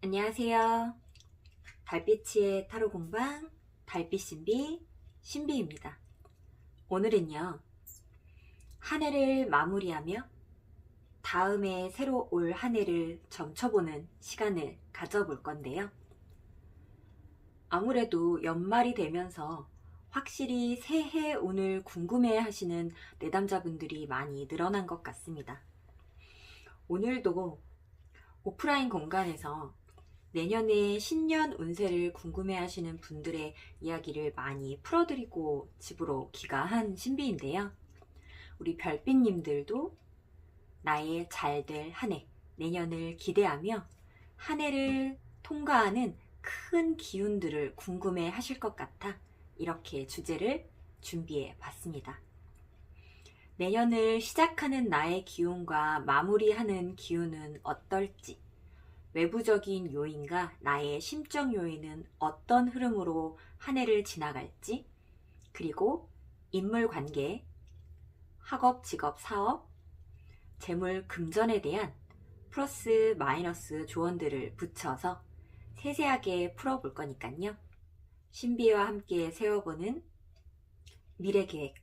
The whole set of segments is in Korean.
안녕하세요. 달빛이의 타로 공방 달빛신비 신비입니다. 오늘은요, 한 해를 마무리하며 다음에 새로 올 한 해를 점쳐보는 시간을 가져볼 건데요. 아무래도 연말이 되면서 확실히 새해 운을 궁금해 하시는 내담자분들이 많이 늘어난 것 같습니다. 오늘도 오프라인 공간에서 내년의 신년 운세를 궁금해 하시는 분들의 이야기를 많이 풀어드리고 집으로 귀가한 신비인데요. 우리 별빛님들도 나의 잘될 한 해, 내년을 기대하며 한 해를 통과하는 큰 기운들을 궁금해 하실 것 같아 이렇게 주제를 준비해 봤습니다. 내년을 시작하는 나의 기운과 마무리하는 기운은 어떨지, 외부적인 요인과 나의 심적 요인은 어떤 흐름으로 한 해를 지나갈지, 그리고 인물관계, 학업, 직업, 사업, 재물, 금전에 대한 플러스 마이너스 조언들을 붙여서 세세하게 풀어볼 거니까요. 신비와 함께 세워보는 미래계획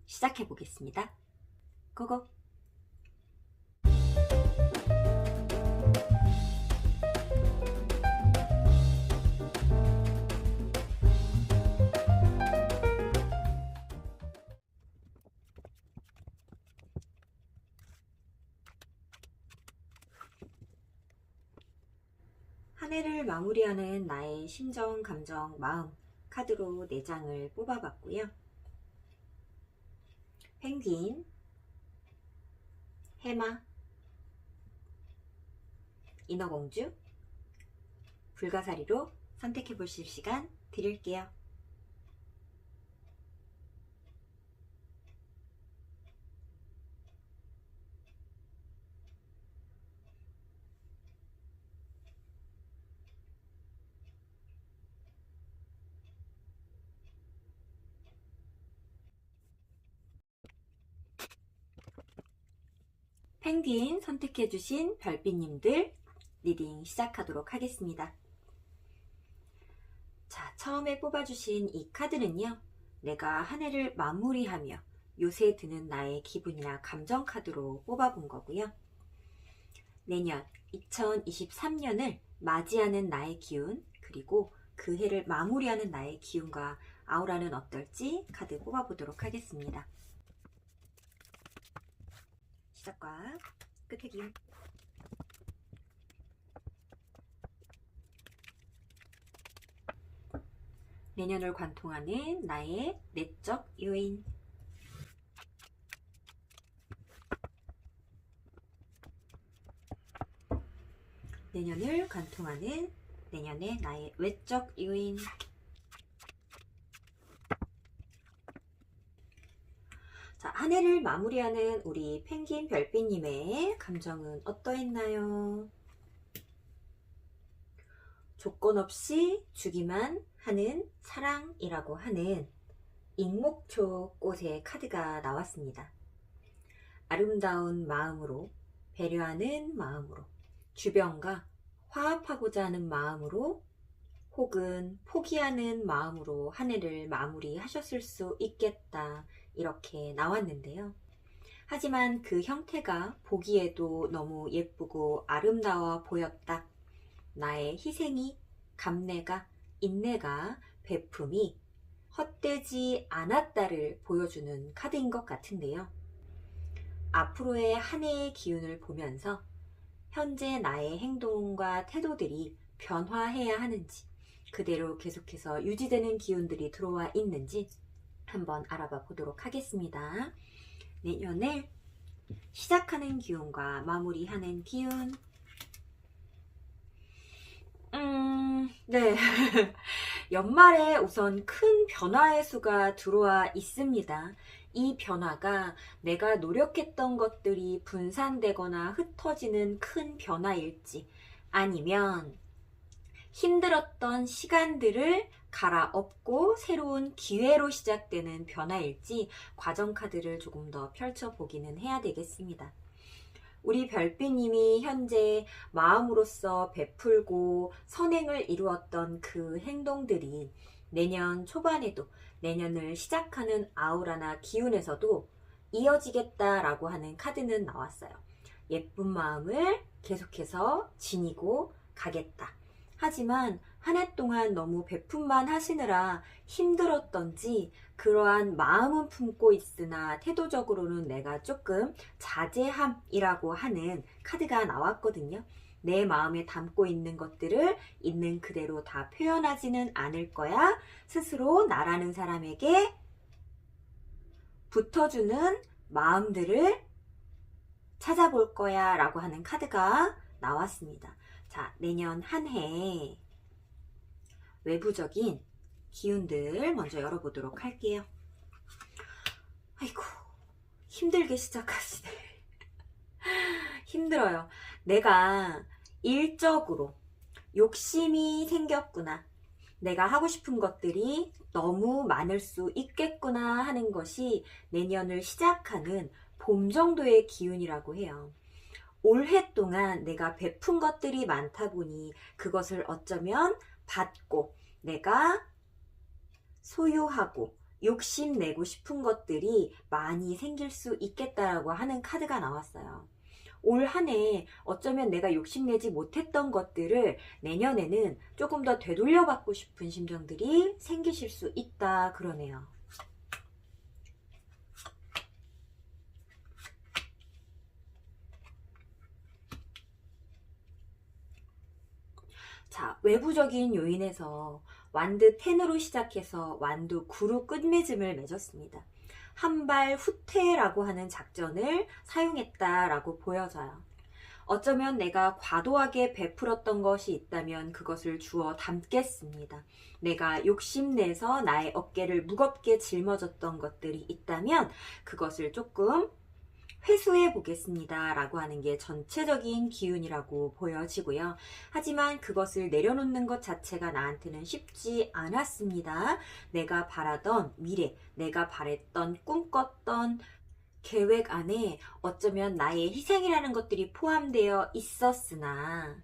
시작해 보겠습니다. 고고! 한 해를 마무리하는 나의 심정, 감정, 마음 카드로 4장을 뽑아봤고요. 펭귄, 해마, 인어공주, 불가사리로 선택해 보실 시간 드릴게요. 펭귄 선택해주신 별빛님들 리딩 시작하도록 하겠습니다. 자, 처음에 뽑아주신 이 카드는요, 내가 한 해를 마무리하며 요새 드는 나의 기분이나 감정 카드로 뽑아본 거고요. 내년 2023년을 맞이하는 나의 기운, 그리고 그 해를 마무리하는 나의 기운과 아우라는 어떨지 카드 뽑아보도록 하겠습니다. 시작과 끝의 기운. 내년을 관통하는 나의 내적 요인. 내년을 관통하는 내년의 나의 외적 요인. 자, 한 해를 마무리하는 우리 펭귄 별빛님의 감정은 어떠했나요? 조건 없이 주기만 하는 사랑이라고 하는 익목초 꽃의 카드가 나왔습니다. 아름다운 마음으로, 배려하는 마음으로, 주변과 화합하고자 하는 마음으로, 혹은 포기하는 마음으로 한 해를 마무리하셨을 수 있겠다 이렇게 나왔는데요. 하지만 그 형태가 보기에도 너무 예쁘고 아름다워 보였다. 나의 희생이, 감내가, 인내가, 베품이 헛되지 않았다를 보여주는 카드인 것 같은데요. 앞으로의 한 해의 기운을 보면서 현재 나의 행동과 태도들이 변화해야 하는지, 그대로 계속해서 유지되는 기운들이 들어와 있는지 한번 알아봐 보도록 하겠습니다. 내년을 시작하는 기운과 마무리하는 기운. 네. 연말에 우선 큰 변화의 수가 들어와 있습니다. 이 변화가 내가 노력했던 것들이 분산되거나 흩어지는 큰 변화일지, 아니면 힘들었던 시간들을 갈아엎고 새로운 기회로 시작되는 변화일지 과정 카드를 조금 더 펼쳐보기는 해야 되겠습니다. 우리 별빛님이 현재 마음으로써 베풀고 선행을 이루었던 그 행동들이 내년 초반에도 내년을 시작하는 아우라나 기운에서도 이어지겠다라고 하는 카드는 나왔어요. 예쁜 마음을 계속해서 지니고 가겠다. 하지만 한 해 동안 너무 베품만 하시느라 힘들었던지 그러한 마음은 품고 있으나 태도적으로는 내가 조금 자제함이라고 하는 카드가 나왔거든요. 내 마음에 담고 있는 것들을 있는 그대로 다 표현하지는 않을 거야. 스스로 나라는 사람에게 붙어주는 마음들을 찾아볼 거야 라고 하는 카드가 나왔습니다. 자, 내년 한 해 외부적인 기운들 먼저 열어보도록 할게요. 아이고, 힘들게 시작하시네. 힘들어요. 내가 일적으로 욕심이 생겼구나. 내가 하고 싶은 것들이 너무 많을 수 있겠구나 하는 것이 내년을 시작하는 봄 정도의 기운이라고 해요. 올해 동안 내가 베푼 것들이 많다 보니 그것을 어쩌면 받고 내가 소유하고 욕심내고 싶은 것들이 많이 생길 수 있겠다라고 하는 카드가 나왔어요. 올 한 해 어쩌면 내가 욕심내지 못했던 것들을 내년에는 조금 더 되돌려받고 싶은 심정들이 생기실 수 있다 그러네요. 자, 외부적인 요인에서 완드 10으로 시작해서 완드 9로 끝맺음을 맺었습니다. 한발 후퇴라고 하는 작전을 사용했다라고 보여져요. 어쩌면 내가 과도하게 베풀었던 것이 있다면 그것을 주워 담겠습니다. 내가 욕심내서 나의 어깨를 무겁게 짊어졌던 것들이 있다면 그것을 조금 회수해 보겠습니다 라고 하는 게 전체적인 기운이라고 보여지고요. 하지만 그것을 내려놓는 것 자체가 나한테는 쉽지 않았습니다. 내가 바라던 미래, 내가 바랬던 꿈꿨던 계획 안에 어쩌면 나의 희생이라는 것들이 포함되어 있었으나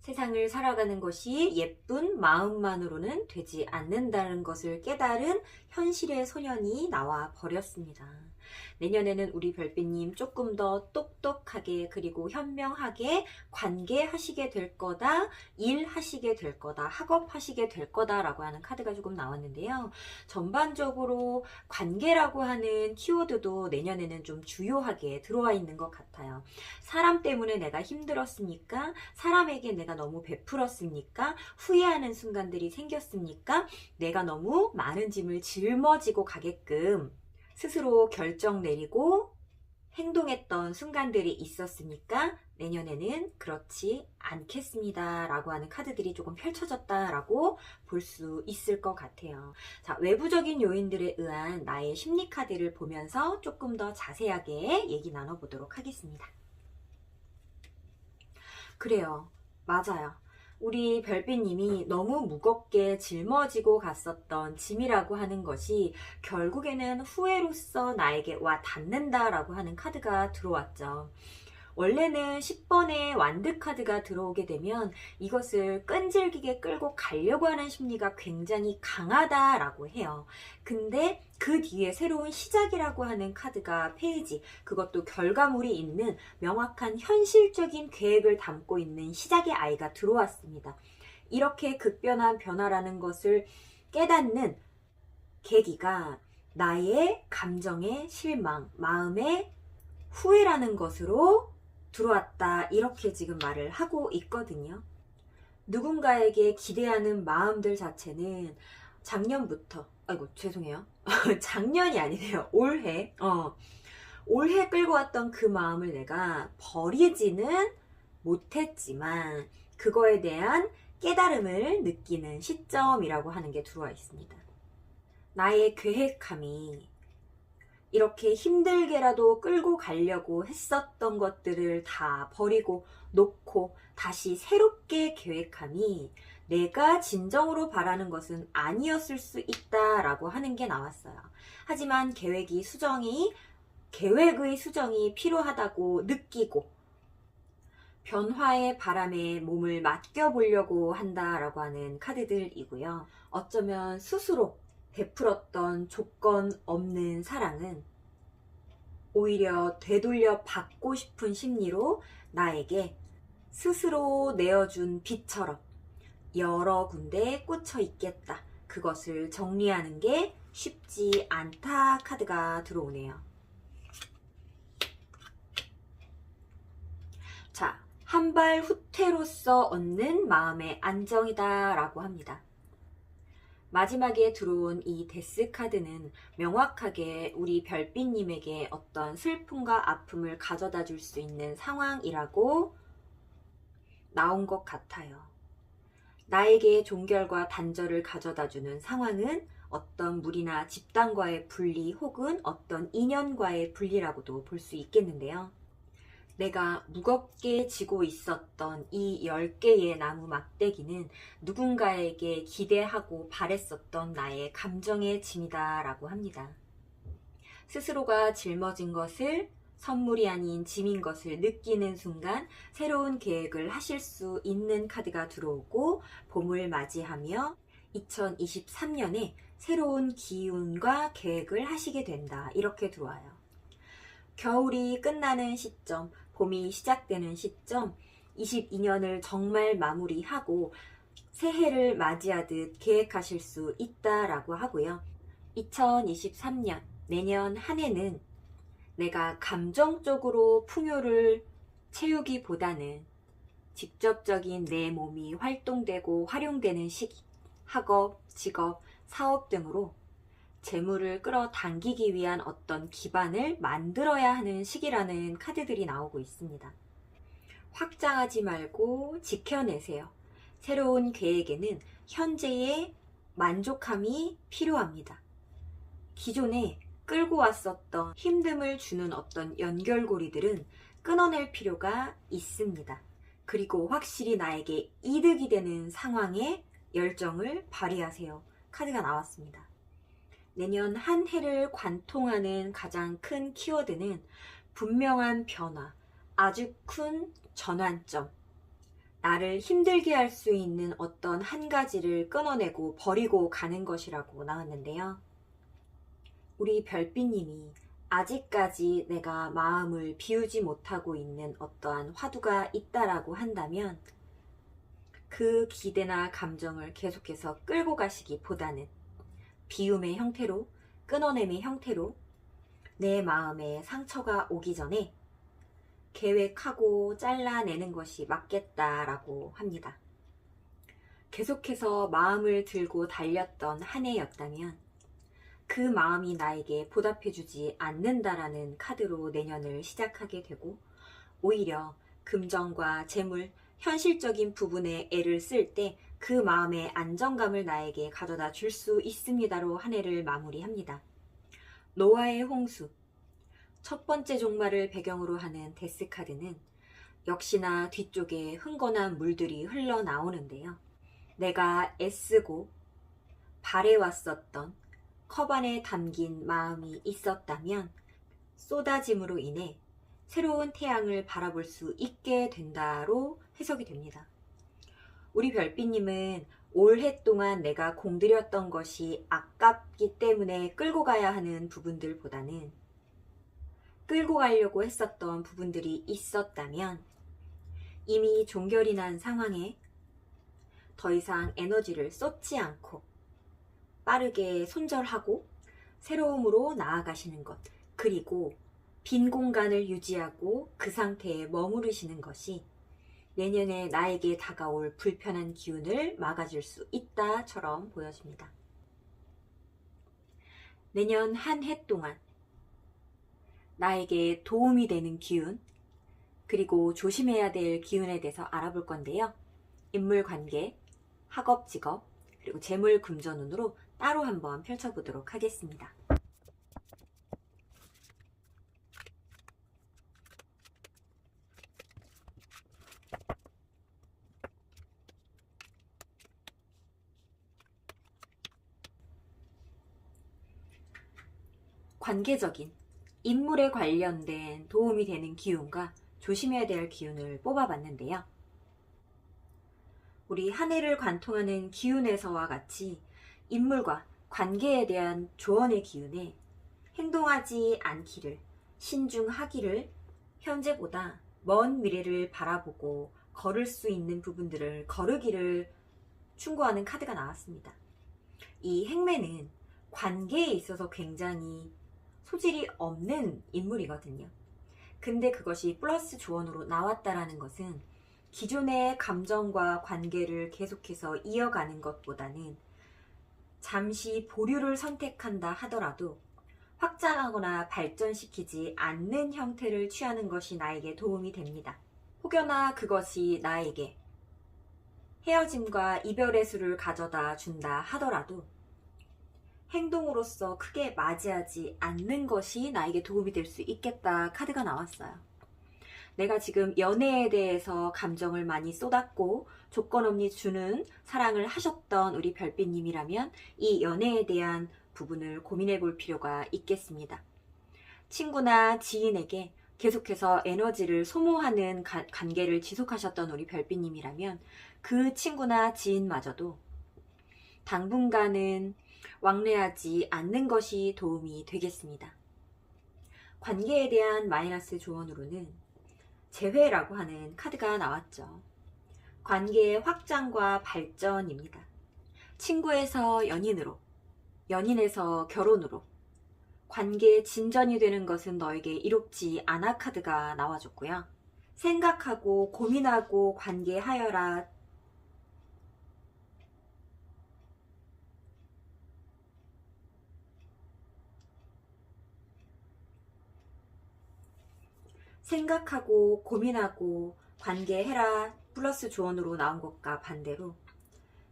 세상을 살아가는 것이 예쁜 마음만으로는 되지 않는다는 것을 깨달은 현실의 소년이 나와 버렸습니다. 내년에는 우리 별빛님 조금 더 똑똑하게 그리고 현명하게 관계하시게 될 거다, 일하시게 될 거다, 학업하시게 될 거다 라고 하는 카드가 조금 나왔는데요. 전반적으로 관계라고 하는 키워드도 내년에는 좀 주요하게 들어와 있는 것 같아요. 사람 때문에 내가 힘들었습니까? 사람에게 내가 너무 베풀었습니까? 후회하는 순간들이 생겼습니까? 내가 너무 많은 짐을 짊어지고 가게끔 스스로 결정 내리고 행동했던 순간들이 있었으니까 내년에는 그렇지 않겠습니다 라고 하는 카드들이 조금 펼쳐졌다라고 볼 수 있을 것 같아요. 자, 외부적인 요인들에 의한 나의 심리 카드를 보면서 조금 더 자세하게 얘기 나눠보도록 하겠습니다. 그래요. 맞아요. 우리 별빛님이 너무 무겁게 짊어지고 갔었던 짐이라고 하는 것이 결국에는 후회로서 나에게 와 닿는다라고 하는 카드가 들어왔죠. 원래는 10번의 완드 카드가 들어오게 되면 이것을 끈질기게 끌고 가려고 하는 심리가 굉장히 강하다라고 해요. 근데 그 뒤에 새로운 시작이라고 하는 카드가 페이지, 그것도 결과물이 있는 명확한 현실적인 계획을 담고 있는 시작의 아이가 들어왔습니다. 이렇게 급변한 변화라는 것을 깨닫는 계기가 나의 감정의 실망, 마음의 후회라는 것으로 들어왔다 이렇게 지금 말을 하고 있거든요. 누군가에게 기대하는 마음들 자체는 작년부터 아이고 죄송해요. 작년이 아니네요. 올해 끌고 왔던 그 마음을 내가 버리지는 못했지만 그거에 대한 깨달음을 느끼는 시점이라고 하는 게 들어와 있습니다. 나의 계획함이 이렇게 힘들게라도 끌고 가려고 했었던 것들을 다 버리고 놓고 다시 새롭게 계획함이 내가 진정으로 바라는 것은 아니었을 수 있다라고 하는 게 나왔어요. 하지만 계획의 수정이 필요하다고 느끼고 변화의 바람에 몸을 맡겨보려고 한다라고 하는 카드들이고요. 어쩌면 스스로 베풀었던 조건 없는 사랑은 오히려 되돌려 받고 싶은 심리로 나에게 스스로 내어준 빛처럼 여러 군데 꽂혀 있겠다. 그것을 정리하는 게 쉽지 않다 카드가 들어오네요. 자, 한 발 후퇴로서 얻는 마음의 안정이다 라고 합니다. 마지막에 들어온 이 데스 카드는 명확하게 우리 별빛님에게 어떤 슬픔과 아픔을 가져다 줄 수 있는 상황이라고 나온 것 같아요. 나에게 종결과 단절을 가져다 주는 상황은 어떤 무리나 집단과의 분리 혹은 어떤 인연과의 분리라고도 볼 수 있겠는데요. 내가 무겁게 지고 있었던 이 10개의 나무 막대기는 누군가에게 기대하고 바랬었던 나의 감정의 짐이다 라고 합니다. 스스로가 짊어진 것을 선물이 아닌 짐인 것을 느끼는 순간 새로운 계획을 하실 수 있는 카드가 들어오고 봄을 맞이하며 2023년에 새로운 기운과 계획을 하시게 된다. 이렇게 들어와요. 겨울이 끝나는 시점, 봄이 시작되는 시점, 22년을 정말 마무리하고 새해를 맞이하듯 계획하실 수 있다라고 하고요. 2023년, 내년 한 해는 내가 감정적으로 풍요를 채우기보다는 직접적인 내 몸이 활동되고 활용되는 시기, 학업, 직업, 사업 등으로 재물을 끌어당기기 위한 어떤 기반을 만들어야 하는 시기라는 카드들이 나오고 있습니다. 확장하지 말고 지켜내세요. 새로운 계획에는 현재의 만족함이 필요합니다. 기존에 끌고 왔었던 힘듦을 주는 어떤 연결고리들은 끊어낼 필요가 있습니다. 그리고 확실히 나에게 이득이 되는 상황에 열정을 발휘하세요. 카드가 나왔습니다. 내년 한 해를 관통하는 가장 큰 키워드는 분명한 변화, 아주 큰 전환점, 나를 힘들게 할 수 있는 어떤 한 가지를 끊어내고 버리고 가는 것이라고 나왔는데요. 우리 별빛님이 아직까지 내가 마음을 비우지 못하고 있는 어떠한 화두가 있다라고 한다면 그 기대나 감정을 계속해서 끌고 가시기보다는 비움의 형태로, 끊어냄의 형태로 내 마음에 상처가 오기 전에 계획하고 잘라내는 것이 맞겠다라고 합니다. 계속해서 마음을 들고 달렸던 한 해였다면 그 마음이 나에게 보답해주지 않는다라는 카드로 내년을 시작하게 되고 오히려 금전과 재물, 현실적인 부분에 애를 쓸 때 그 마음의 안정감을 나에게 가져다 줄 수 있습니다로 한 해를 마무리합니다. 노아의 홍수, 첫 번째 종말을 배경으로 하는 데스 카드는 역시나 뒤쪽에 흥건한 물들이 흘러나오는데요. 내가 애쓰고 바래왔었던 컵 안에 담긴 마음이 있었다면 쏟아짐으로 인해 새로운 태양을 바라볼 수 있게 된다로 해석이 됩니다. 우리 별빛님은 올해 동안 내가 공들였던 것이 아깝기 때문에 끌고 가야 하는 부분들보다는 끌고 가려고 했었던 부분들이 있었다면 이미 종결이 난 상황에 더 이상 에너지를 쏟지 않고 빠르게 손절하고 새로움으로 나아가시는 것, 그리고 빈 공간을 유지하고 그 상태에 머무르시는 것이 내년에 나에게 다가올 불편한 기운을 막아줄 수 있다처럼 보여집니다. 내년 한 해 동안 나에게 도움이 되는 기운, 그리고 조심해야 될 기운에 대해서 알아볼 건데요. 인물관계, 학업, 직업, 그리고 재물, 금전운으로 따로 한번 펼쳐보도록 하겠습니다. 관계적인 인물에 관련된 도움이 되는 기운과 조심해야 될 기운을 뽑아봤는데요. 우리 한 해를 관통하는 기운에서와 같이 인물과 관계에 대한 조언의 기운에 행동하지 않기를, 신중하기를, 현재보다 먼 미래를 바라보고 걸을 수 있는 부분들을 거르기를 충고하는 카드가 나왔습니다. 이 행매는 관계에 있어서 굉장히 소질이 없는 인물이거든요. 근데 그것이 플러스 조언으로 나왔다라는 것은 기존의 감정과 관계를 계속해서 이어가는 것보다는 잠시 보류를 선택한다 하더라도 확장하거나 발전시키지 않는 형태를 취하는 것이 나에게 도움이 됩니다. 혹여나 그것이 나에게 헤어짐과 이별의 수를 가져다 준다 하더라도 행동으로서 크게 맞이하지 않는 것이 나에게 도움이 될 수 있겠다 카드가 나왔어요. 내가 지금 연애에 대해서 감정을 많이 쏟았고 조건 없이 주는 사랑을 하셨던 우리 별빛님이라면 이 연애에 대한 부분을 고민해 볼 필요가 있겠습니다. 친구나 지인에게 계속해서 에너지를 소모하는 관계를 지속하셨던 우리 별빛님이라면 그 친구나 지인마저도 당분간은 왕래하지 않는 것이 도움이 되겠습니다. 관계에 대한 마이너스 조언으로는 재회라고 하는 카드가 나왔죠. 관계의 확장과 발전입니다. 친구에서 연인으로, 연인에서 결혼으로 관계의 진전이 되는 것은 너에게 이롭지 않아 카드가 나와줬고요. 생각하고 고민하고 관계하여라. 생각하고 고민하고 관계해라 플러스 조언으로 나온 것과 반대로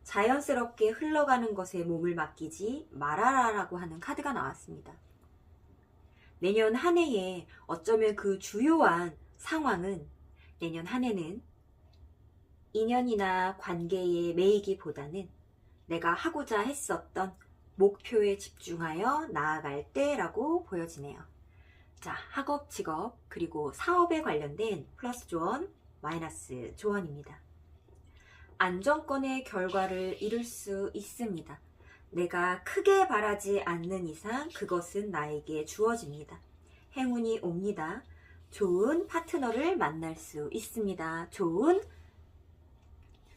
자연스럽게 흘러가는 것에 몸을 맡기지 말아라 라고 하는 카드가 나왔습니다. 내년 한 해에 어쩌면 그 주요한 상황은 내년 한 해는 인연이나 관계에 매이기보다는 내가 하고자 했었던 목표에 집중하여 나아갈 때라고 보여지네요. 자, 학업, 직업, 그리고 사업에 관련된 플러스 조언, 마이너스 조언입니다. 안정권의 결과를 이룰 수 있습니다. 내가 크게 바라지 않는 이상 그것은 나에게 주어집니다. 행운이 옵니다. 좋은 파트너를 만날 수 있습니다. 좋은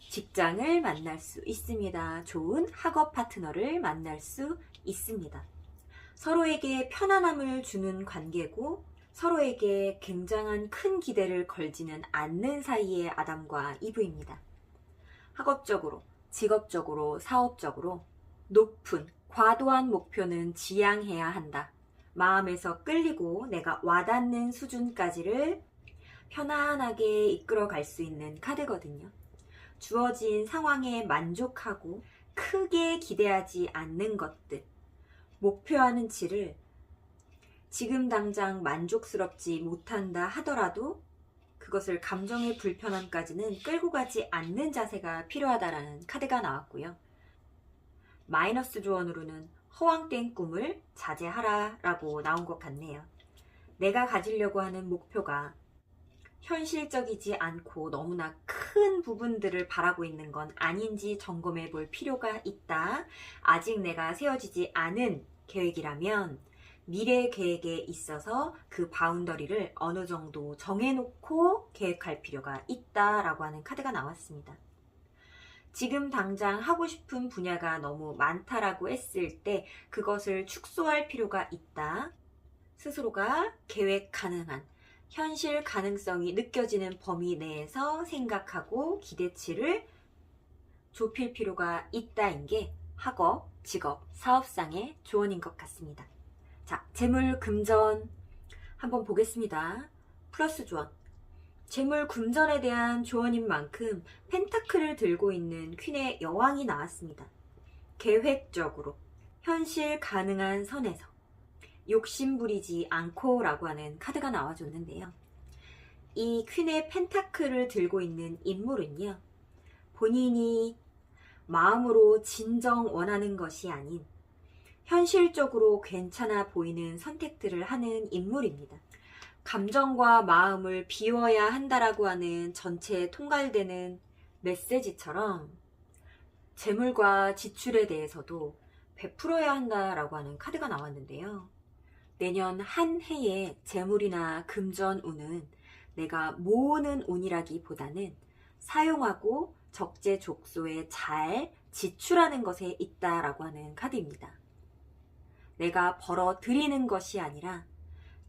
직장을 만날 수 있습니다. 좋은 학업 파트너를 만날 수 있습니다. 서로에게 편안함을 주는 관계고 서로에게 굉장한 큰 기대를 걸지는 않는 사이의 아담과 이브입니다. 학업적으로, 직업적으로, 사업적으로 높은, 과도한 목표는 지양해야 한다. 마음에서 끌리고 내가 와닿는 수준까지를 편안하게 이끌어 갈 수 있는 카드거든요. 주어진 상황에 만족하고 크게 기대하지 않는 것들, 목표하는 치를 지금 당장 만족스럽지 못한다 하더라도 그것을 감정의 불편함까지는 끌고 가지 않는 자세가 필요하다라는 카드가 나왔고요. 마이너스 조언으로는 허황된 꿈을 자제하라 라고 나온 것 같네요. 내가 가지려고 하는 목표가 현실적이지 않고 너무나 큰 부분들을 바라고 있는 건 아닌지 점검해 볼 필요가 있다. 아직 내가 세워지지 않은 계획이라면 미래 계획에 있어서 그 바운더리를 어느 정도 정해놓고 계획할 필요가 있다라고 하는 카드가 나왔습니다. 지금 당장 하고 싶은 분야가 너무 많다라고 했을 때 그것을 축소할 필요가 있다. 스스로가 계획 가능한, 현실 가능성이 느껴지는 범위 내에서 생각하고 기대치를 좁힐 필요가 있다인 게 학업, 직업, 사업상의 조언인 것 같습니다. 자, 재물, 금전 한번 보겠습니다. 플러스 조언. 재물, 금전에 대한 조언인 만큼 펜타클을 들고 있는 퀸의 여왕이 나왔습니다. 계획적으로, 현실 가능한 선에서 욕심부리지 않고 라고 하는 카드가 나와줬는데요. 이 퀸의 펜타클을 들고 있는 인물은요, 본인이 마음으로 진정 원하는 것이 아닌 현실적으로 괜찮아 보이는 선택들을 하는 인물입니다. 감정과 마음을 비워야 한다라고 하는 전체에 통달되는 메시지처럼 재물과 지출에 대해서도 베풀어야 한다라고 하는 카드가 나왔는데요. 내년 한 해의 재물이나 금전운은 내가 모으는 운이라기보다는 사용하고 적재적소에 잘 지출하는 것에 있다라고 하는 카드입니다. 내가 벌어들이는 것이 아니라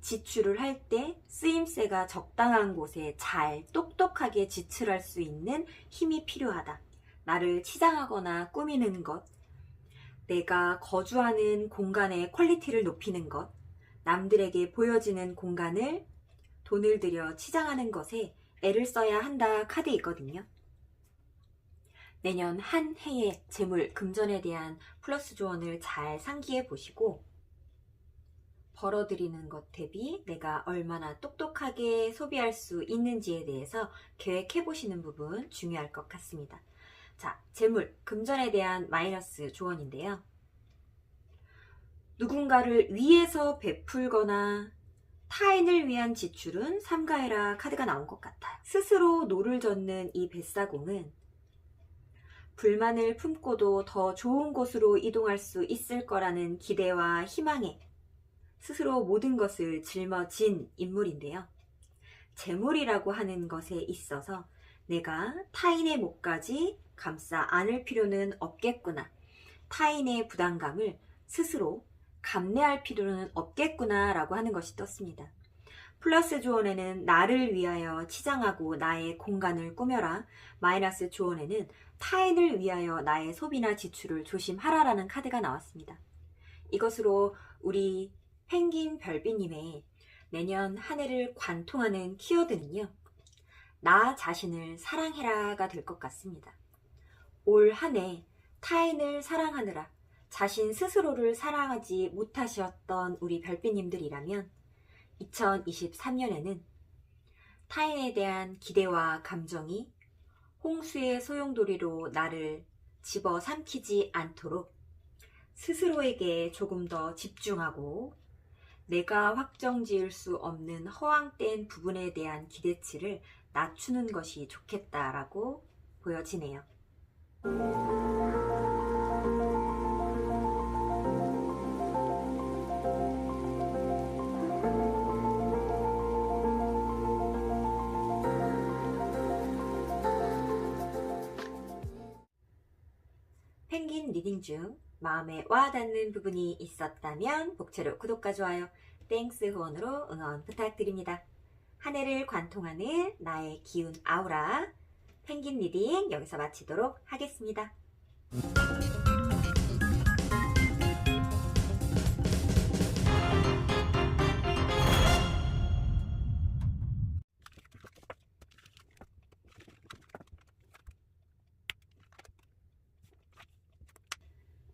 지출을 할 때 쓰임새가 적당한 곳에 잘 똑똑하게 지출할 수 있는 힘이 필요하다. 나를 치장하거나 꾸미는 것, 내가 거주하는 공간의 퀄리티를 높이는 것, 남들에게 보여지는 공간을 돈을 들여 치장하는 것에 애를 써야 한다 카드에 있거든요. 내년 한 해의 재물, 금전에 대한 플러스 조언을 잘 상기해 보시고 벌어들이는 것 대비 내가 얼마나 똑똑하게 소비할 수 있는지에 대해서 계획해 보시는 부분 중요할 것 같습니다. 자, 재물, 금전에 대한 마이너스 조언인데요. 누군가를 위해서 베풀거나 타인을 위한 지출은 삼가해라 카드가 나온 것 같아요. 스스로 노를 젓는 이 뱃사공은 불만을 품고도 더 좋은 곳으로 이동할 수 있을 거라는 기대와 희망에 스스로 모든 것을 짊어진 인물인데요. 재물이라고 하는 것에 있어서 내가 타인의 몫까지 감싸 안을 필요는 없겠구나. 타인의 부담감을 스스로 감내할 필요는 없겠구나 라고 하는 것이 떴습니다. 플러스 조언에는 나를 위하여 치장하고 나의 공간을 꾸며라. 마이너스 조언에는 타인을 위하여 나의 소비나 지출을 조심하라라는 카드가 나왔습니다. 이것으로 우리 펭귄 별비님의 내년 한 해를 관통하는 키워드는요. 나 자신을 사랑해라가 될 것 같습니다. 올 한 해 타인을 사랑하느라 자신 스스로를 사랑하지 못하셨던 우리 별비님들이라면 2023년에는 타인에 대한 기대와 감정이 홍수의 소용돌이로 나를 집어삼키지 않도록 스스로에게 조금 더 집중하고 내가 확정지을 수 없는 허황된 부분에 대한 기대치를 낮추는 것이 좋겠다라고 보여지네요. 펭귄 리딩 중 마음에 와닿는 부분이 있었다면 복채로 구독과 좋아요, 땡스 후원으로 응원 부탁드립니다. 한 해를 관통하는 나의 기운 아우라 펭귄 리딩 여기서 마치도록 하겠습니다.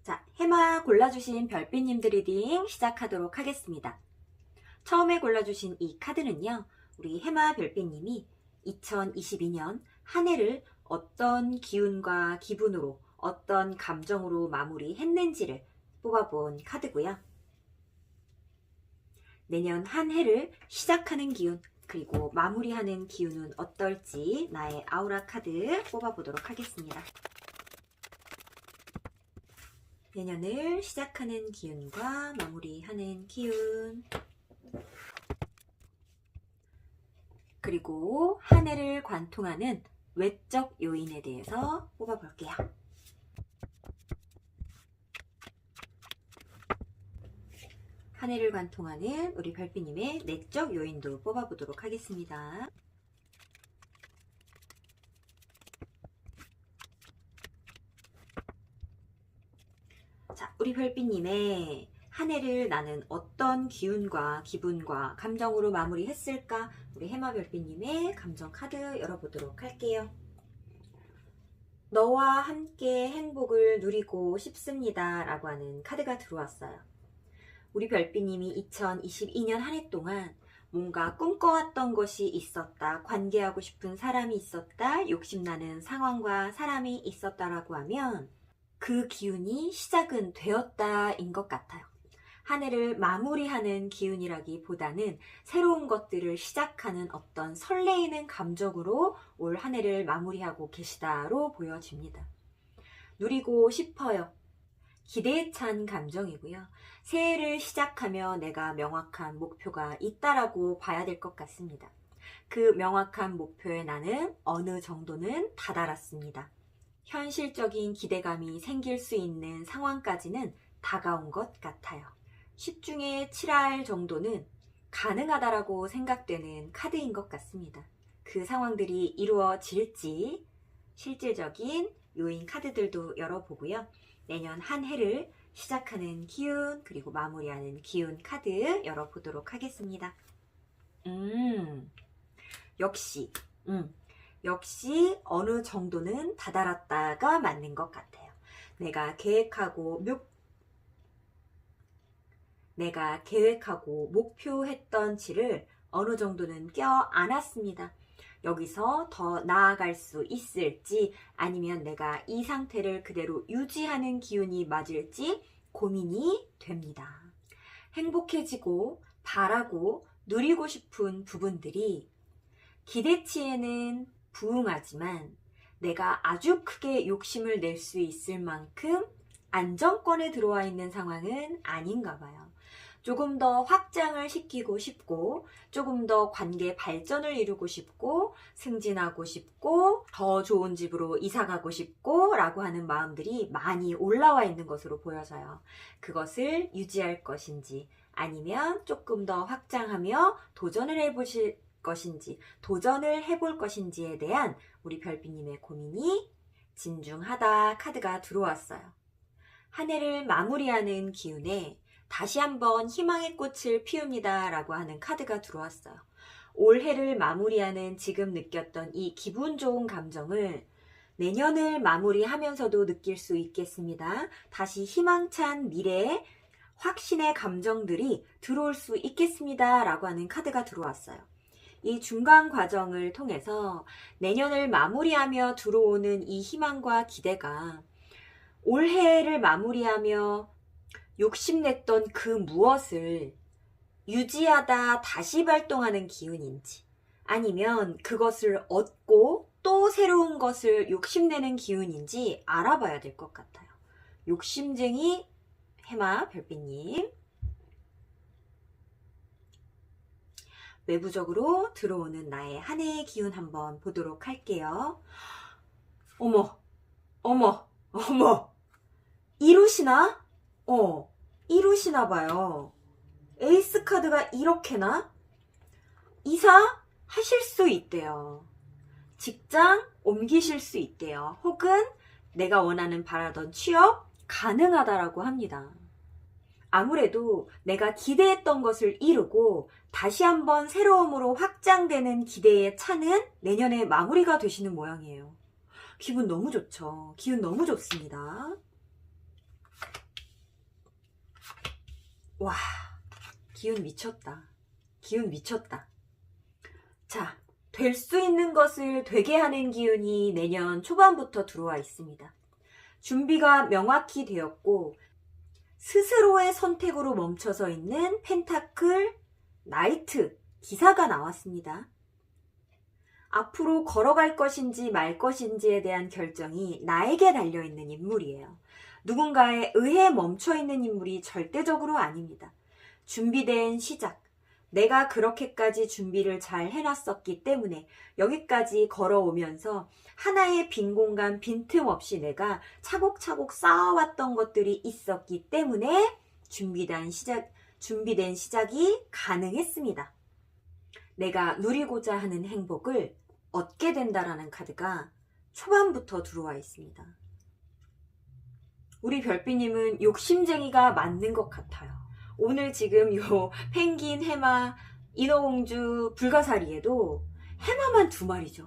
자, 해마 골라주신 별빛님들 리딩 시작하도록 하겠습니다. 처음에 골라주신 이 카드는요, 우리 해마 별빛님이 2022년 한 해를 어떤 기운과 기분으로 어떤 감정으로 마무리했는지를 뽑아본 카드고요. 내년 한 해를 시작하는 기운 그리고 마무리하는 기운은 어떨지 나의 아우라 카드 뽑아보도록 하겠습니다. 내년을 시작하는 기운과 마무리하는 기운 그리고 한 해를 관통하는 외적 요인에 대해서 뽑아볼게요. 한 해를 관통하는 우리 별빛님의 내적 요인도 뽑아보도록 하겠습니다. 자, 우리 별빛님의 한 해를 나는 어떤 기운과 기분과 감정으로 마무리했을까? 우리 해마 별빛님의 감정 카드 열어보도록 할게요. 너와 함께 행복을 누리고 싶습니다 라고 하는 카드가 들어왔어요. 우리 별빛님이 2022년 한 해 동안 뭔가 꿈꿔왔던 것이 있었다, 관계하고 싶은 사람이 있었다, 욕심나는 상황과 사람이 있었다라고 하면 그 기운이 시작은 되었다인 것 같아요. 한 해를 마무리하는 기운이라기보다는 새로운 것들을 시작하는 어떤 설레이는 감정으로 올 한 해를 마무리하고 계시다로 보여집니다. 누리고 싶어요. 기대에 찬 감정이고요. 새해를 시작하며 내가 명확한 목표가 있다라고 봐야 될 것 같습니다. 그 명확한 목표에 나는 어느 정도는 다다랐습니다. 현실적인 기대감이 생길 수 있는 상황까지는 다가온 것 같아요. 10 중에 7할 정도는 가능하다라고 생각되는 카드인 것 같습니다. 그 상황들이 이루어질지 실질적인 요인 카드들도 열어보고요. 내년 한 해를 시작하는 기운 그리고 마무리하는 기운 카드 열어보도록 하겠습니다. 역시 어느 정도는 다다랐다가 맞는 것 같아요. 내가 계획하고 목표했던 치를 어느 정도는 껴안았습니다. 여기서 더 나아갈 수 있을지 아니면 내가 이 상태를 그대로 유지하는 기운이 맞을지 고민이 됩니다. 행복해지고 바라고 누리고 싶은 부분들이 기대치에는 부응하지만 내가 아주 크게 욕심을 낼 수 있을 만큼 안정권에 들어와 있는 상황은 아닌가 봐요. 조금 더 확장을 시키고 싶고 조금 더 관계 발전을 이루고 싶고 승진하고 싶고 더 좋은 집으로 이사가고 싶고 라고 하는 마음들이 많이 올라와 있는 것으로 보여서요. 그것을 유지할 것인지 아니면 조금 더 확장하며 도전을 해볼 것인지에 대한 우리 별빛님의 고민이 진중하다 카드가 들어왔어요. 한 해를 마무리하는 기운에 다시 한번 희망의 꽃을 피웁니다 라고 하는 카드가 들어왔어요. 올해를 마무리하는 지금 느꼈던 이 기분 좋은 감정을 내년을 마무리하면서도 느낄 수 있겠습니다. 다시 희망찬 미래에 확신의 감정들이 들어올 수 있겠습니다 라고 하는 카드가 들어왔어요. 이 중간 과정을 통해서 내년을 마무리하며 들어오는 이 희망과 기대가 올해를 마무리하며 욕심냈던 그 무엇을 유지하다 다시 발동하는 기운인지 아니면 그것을 얻고 또 새로운 것을 욕심내는 기운인지 알아봐야 될 것 같아요. 욕심쟁이 해마 별빛님, 외부적으로 들어오는 나의 한 해의 기운 한번 보도록 할게요. 어머 이루시나? 이루시나 봐요. 에이스 카드가 이렇게나? 이사 하실 수 있대요. 직장 옮기실 수 있대요. 혹은 내가 원하는 바라던 취업 가능하다라고 합니다. 아무래도 내가 기대했던 것을 이루고 다시 한번 새로움으로 확장되는 기대에 차는 내년에 마무리가 되시는 모양이에요. 기분 너무 좋죠. 기운 너무 좋습니다. 와, 기운 미쳤다. 자, 될 수 있는 것을 되게 하는 기운이 내년 초반부터 들어와 있습니다. 준비가 명확히 되었고 스스로의 선택으로 멈춰서 있는 펜타클 나이트 기사가 나왔습니다. 앞으로 걸어갈 것인지 말 것인지에 대한 결정이 나에게 달려있는 인물이에요. 누군가에 의해 멈춰있는 인물이 절대적으로 아닙니다. 준비된 시작. 내가 그렇게까지 준비를 잘 해놨었기 때문에 여기까지 걸어오면서 하나의 빈 공간 빈틈없이 내가 차곡차곡 쌓아왔던 것들이 있었기 때문에 준비된 시작이 가능했습니다. 내가 누리고자 하는 행복을 얻게 된다라는 카드가 초반부터 들어와 있습니다. 우리 별빛님은 욕심쟁이가 맞는 것 같아요. 오늘 지금 요 펭귄, 해마, 인어공주, 불가사리에도 해마만 2마리죠.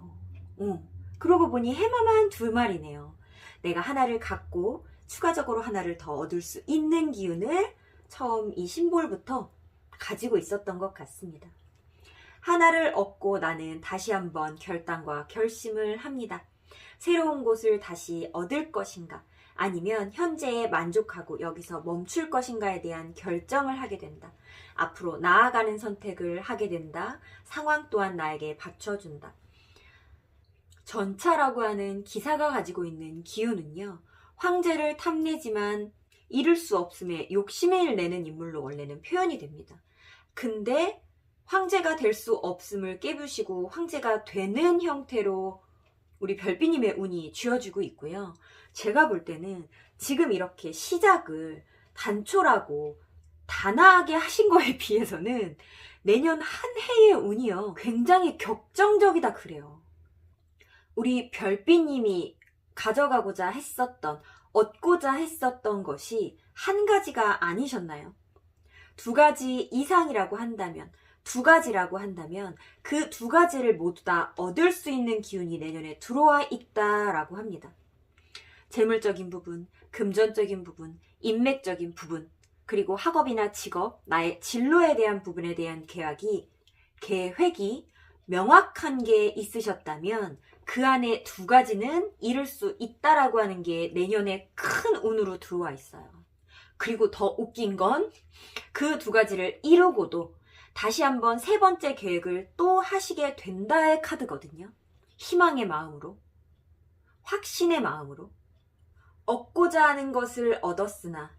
그러고 보니 해마만 2마리네요. 내가 하나를 갖고 추가적으로 하나를 더 얻을 수 있는 기운을 처음 이 심볼부터 가지고 있었던 것 같습니다. 하나를 얻고 나는 다시 한번 결단과 결심을 합니다. 새로운 곳을 다시 얻을 것인가, 아니면 현재에 만족하고 여기서 멈출 것인가에 대한 결정을 하게 된다. 앞으로 나아가는 선택을 하게 된다. 상황 또한 나에게 받쳐준다. 전차라고 하는 기사가 가지고 있는 기운은요, 황제를 탐내지만 이룰 수 없음에 욕심을 내는 인물로 원래는 표현이 됩니다. 근데 황제가 될 수 없음을 깨부시고 황제가 되는 형태로 우리 별비님의 운이 쥐어지고 있고요. 제가 볼 때는 지금 이렇게 시작을 단촐하고 단아하게 하신 거에 비해서는 내년 한 해의 운이요, 굉장히 격정적이다 그래요. 우리 별비님이 가져가고자 했었던, 얻고자 했었던 것이 한 가지가 아니셨나요? 두 가지 이상이라고 한다면, 두 가지라고 한다면 그 두 가지를 모두 다 얻을 수 있는 기운이 내년에 들어와 있다라고 합니다. 재물적인 부분, 금전적인 부분, 인맥적인 부분, 그리고 학업이나 직업, 나의 진로에 대한 부분에 대한 계획이 명확한 게 있으셨다면 그 안에 두 가지는 이룰 수 있다라고 하는 게 내년에 큰 운으로 들어와 있어요. 그리고 더 웃긴 건 그 두 가지를 이루고도 다시 한번 세 번째 계획을 또 하시게 된다의 카드거든요. 희망의 마음으로, 확신의 마음으로, 얻고자 하는 것을 얻었으나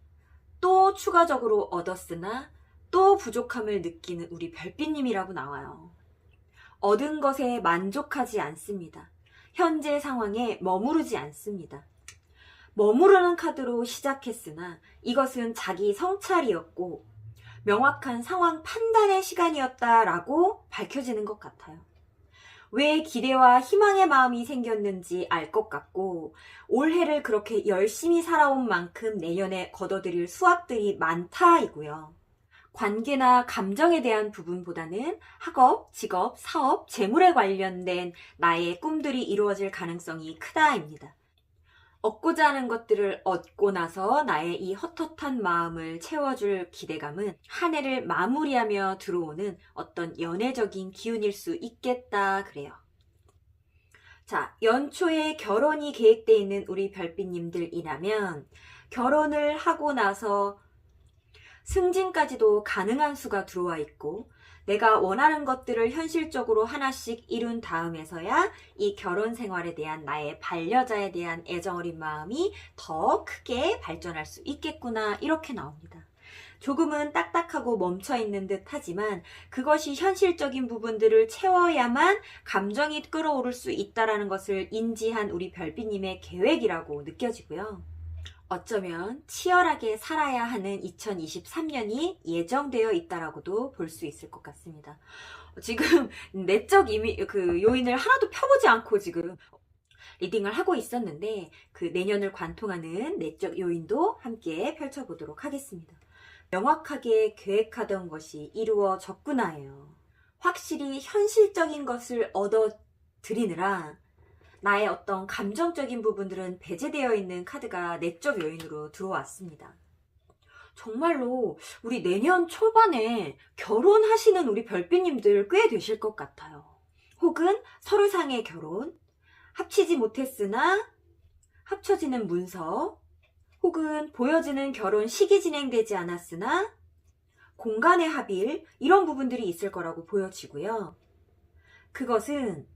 또 추가적으로 얻었으나 또 부족함을 느끼는 우리 별빛님이라고 나와요. 얻은 것에 만족하지 않습니다. 현재 상황에 머무르지 않습니다. 머무르는 카드로 시작했으나 이것은 자기 성찰이었고 명확한 상황 판단의 시간이었다라고 밝혀지는 것 같아요. 왜 기대와 희망의 마음이 생겼는지 알 것 같고 올해를 그렇게 열심히 살아온 만큼 내년에 거둬들일 수확들이 많다이고요. 관계나 감정에 대한 부분보다는 학업, 직업, 사업, 재물에 관련된 나의 꿈들이 이루어질 가능성이 크다입니다. 얻고자 하는 것들을 얻고 나서 나의 이 헛헛한 마음을 채워줄 기대감은 한 해를 마무리하며 들어오는 어떤 연애적인 기운일 수 있겠다 그래요. 자, 연초에 결혼이 계획되어 있는 우리 별빛님들이라면 결혼을 하고 나서 승진까지도 가능한 수가 들어와 있고 내가 원하는 것들을 현실적으로 하나씩 이룬 다음에서야 이 결혼 생활에 대한 나의 반려자에 대한 애정어린 마음이 더 크게 발전할 수 있겠구나 이렇게 나옵니다. 조금은 딱딱하고 멈춰있는 듯 하지만 그것이 현실적인 부분들을 채워야만 감정이 끌어오를 수 있다는 것을 인지한 우리 별빛님의 계획이라고 느껴지고요. 어쩌면 치열하게 살아야 하는 2023년이 예정되어 있다라고도 볼 수 있을 것 같습니다. 지금 내적 요인을 하나도 펴보지 않고 지금 리딩을 하고 있었는데 그 내년을 관통하는 내적 요인도 함께 펼쳐보도록 하겠습니다. 명확하게 계획하던 것이 이루어졌구나예요. 확실히 현실적인 것을 얻어들이느라 나의 어떤 감정적인 부분들은 배제되어 있는 카드가 내적 요인으로 들어왔습니다. 정말로 우리 내년 초반에 결혼하시는 우리 별빛님들 꽤 되실 것 같아요. 혹은 서류상의 결혼, 합치지 못했으나 합쳐지는 문서, 혹은 보여지는 결혼 시기 진행되지 않았으나 공간의 합일, 이런 부분들이 있을 거라고 보여지고요. 그것은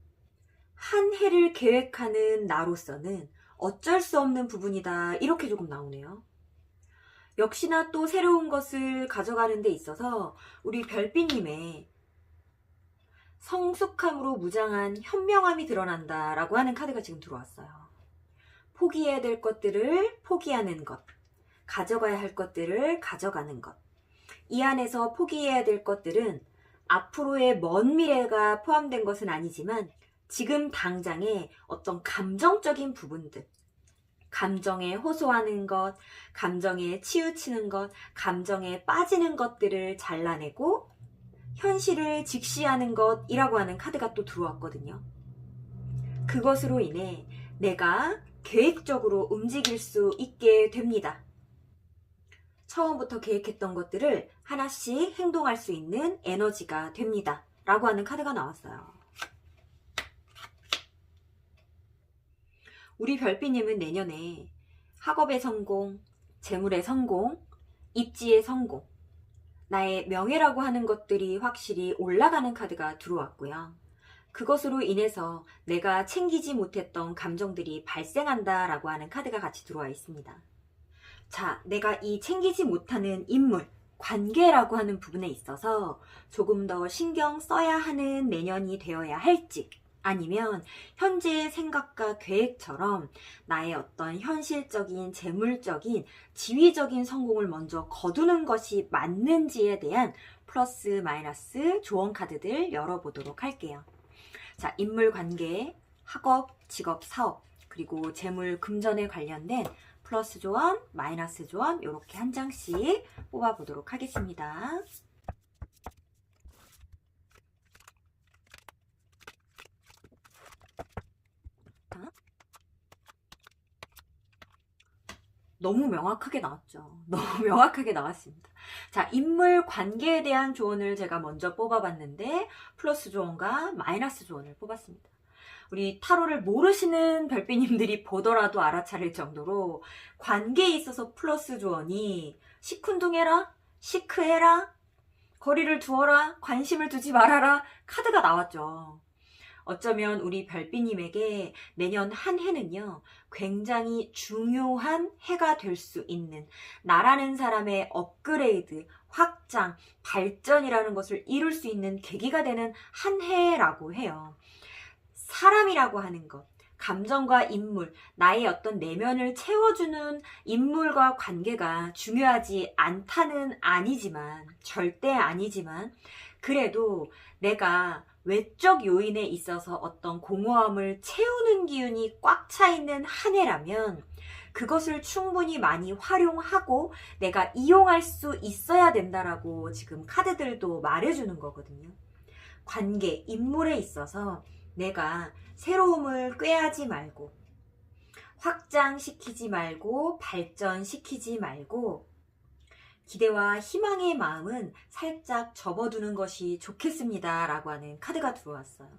한 해를 계획하는 나로서는 어쩔 수 없는 부분이다 이렇게 조금 나오네요. 역시나 또 새로운 것을 가져가는 데 있어서 우리 별빛님의 성숙함으로 무장한 현명함이 드러난다 라고 하는 카드가 지금 들어왔어요. 포기해야 될 것들을 포기하는 것, 가져가야 할 것들을 가져가는 것. 이 안에서 포기해야 될 것들은 앞으로의 먼 미래가 포함된 것은 아니지만 지금 당장의 어떤 감정적인 부분들, 감정에 호소하는 것, 감정에 치우치는 것, 감정에 빠지는 것들을 잘라내고 현실을 직시하는 것이라고 하는 카드가 또 들어왔거든요. 그것으로 인해 내가 계획적으로 움직일 수 있게 됩니다. 처음부터 계획했던 것들을 하나씩 행동할 수 있는 에너지가 됩니다. 라고 하는 카드가 나왔어요. 우리 별비님은 내년에 학업의 성공, 재물의 성공, 입지의 성공, 나의 명예라고 하는 것들이 확실히 올라가는 카드가 들어왔고요. 그것으로 인해서 내가 챙기지 못했던 감정들이 발생한다라고 하는 카드가 같이 들어와 있습니다. 자, 내가 이 챙기지 못하는 인물, 관계라고 하는 부분에 있어서 조금 더 신경 써야 하는 내년이 되어야 할지, 아니면 현재의 생각과 계획처럼 나의 어떤 현실적인, 재물적인, 지위적인 성공을 먼저 거두는 것이 맞는지에 대한 플러스 마이너스 조언 카드들 열어보도록 할게요. 자, 인물 관계, 학업, 직업, 사업, 그리고 재물, 금전에 관련된 플러스 조언, 마이너스 조언 이렇게 한 장씩 뽑아보도록 하겠습니다. 너무 명확하게 나왔죠. 너무 명확하게 나왔습니다. 자, 인물 관계에 대한 조언을 제가 먼저 뽑아봤는데 플러스 조언과 마이너스 조언을 뽑았습니다. 우리 타로를 모르시는 별비님들이 보더라도 알아차릴 정도로 관계에 있어서 플러스 조언이 시큰둥해라, 시크해라, 거리를 두어라, 관심을 두지 말아라 카드가 나왔죠. 어쩌면 우리 별비님에게 내년 한 해는요, 굉장히 중요한 해가 될 수 있는, 나라는 사람의 업그레이드, 확장, 발전이라는 것을 이룰 수 있는 계기가 되는 한 해라고 해요. 사람이라고 하는 것, 감정과 인물, 나의 어떤 내면을 채워주는 인물과 관계가 중요하지 않다는 아니지만, 절대 아니지만, 그래도 내가 외적 요인에 있어서 어떤 공허함을 채우는 기운이 꽉 차 있는 한 해라면 그것을 충분히 많이 활용하고 내가 이용할 수 있어야 된다라고 지금 카드들도 말해주는 거거든요. 관계, 인물에 있어서 내가 새로움을 꾀하지 말고 확장시키지 말고 발전시키지 말고 기대와 희망의 마음은 살짝 접어두는 것이 좋겠습니다 라고 하는 카드가 들어왔어요.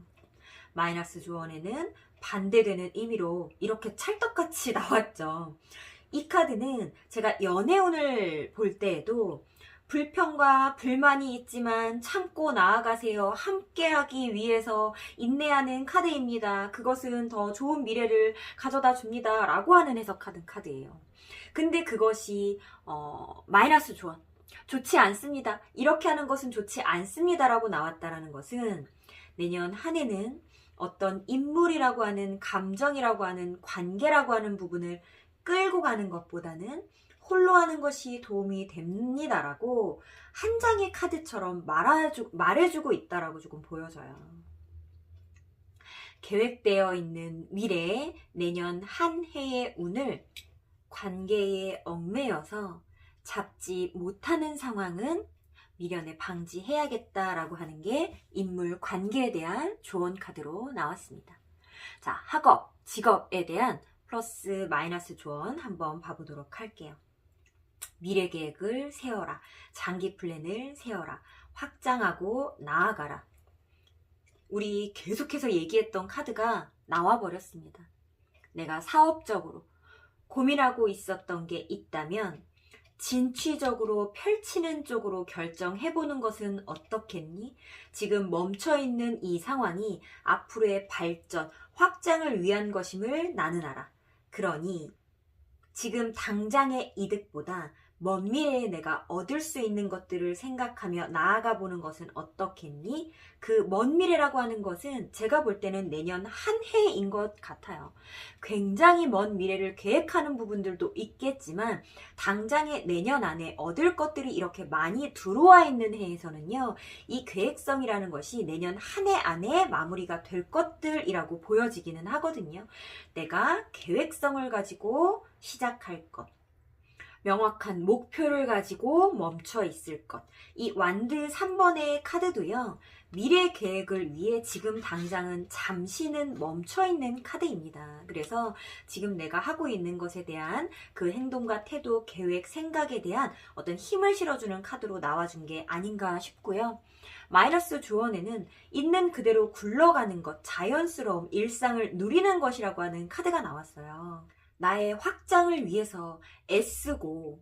마이너스 조언에는 반대되는 의미로 이렇게 찰떡같이 나왔죠. 이 카드는 제가 연애운을 볼 때에도 불평과 불만이 있지만 참고 나아가세요. 함께하기 위해서 인내하는 카드입니다. 그것은 더 좋은 미래를 가져다 줍니다. 라고 하는 해석하는 카드예요. 근데 그것이 마이너스 조언, 좋지 않습니다. 이렇게 하는 것은 좋지 않습니다. 라고 나왔다라는 것은 내년 한 해는 어떤 인물이라고 하는 감정이라고 하는 관계라고 하는 부분을 끌고 가는 것보다는 홀로 하는 것이 도움이 됩니다라고 한 장의 카드처럼 말해주고 있다라고 조금 보여져요. 계획되어 있는 미래에 내년 한 해의 운을 관계에 얽매여서 잡지 못하는 상황은 미련에 방지해야겠다라고 하는 게 인물 관계에 대한 조언 카드로 나왔습니다. 자, 학업, 직업에 대한 플러스 마이너스 조언 한번 봐보도록 할게요. 미래 계획을 세워라. 장기 플랜을 세워라. 확장하고 나아가라. 우리 계속해서 얘기했던 카드가 나와버렸습니다. 내가 사업적으로 고민하고 있었던 게 있다면 진취적으로 펼치는 쪽으로 결정해보는 것은 어떻겠니? 지금 멈춰있는 이 상황이 앞으로의 발전, 확장을 위한 것임을 나는 알아. 그러니 지금 당장의 이득보다 먼 미래에 내가 얻을 수 있는 것들을 생각하며 나아가 보는 것은 어떻겠니? 그 먼 미래라고 하는 것은 제가 볼 때는 내년 한 해인 것 같아요. 굉장히 먼 미래를 계획하는 부분들도 있겠지만 당장의 내년 안에 얻을 것들이 이렇게 많이 들어와 있는 해에서는요. 이 계획성이라는 것이 내년 한 해 안에 마무리가 될 것들이라고 보여지기는 하거든요. 내가 계획성을 가지고 시작할 것. 명확한 목표를 가지고 멈춰 있을 것. 이 완드 3번의 카드도요, 미래 계획을 위해 지금 당장은 잠시는 멈춰 있는 카드입니다. 그래서 지금 내가 하고 있는 것에 대한 그 행동과 태도, 계획, 생각에 대한 어떤 힘을 실어주는 카드로 나와준 게 아닌가 싶고요. 마이너스 조언에는 있는 그대로 굴러가는 것, 자연스러움, 일상을 누리는 것이라고 하는 카드가 나왔어요. 나의 확장을 위해서 애쓰고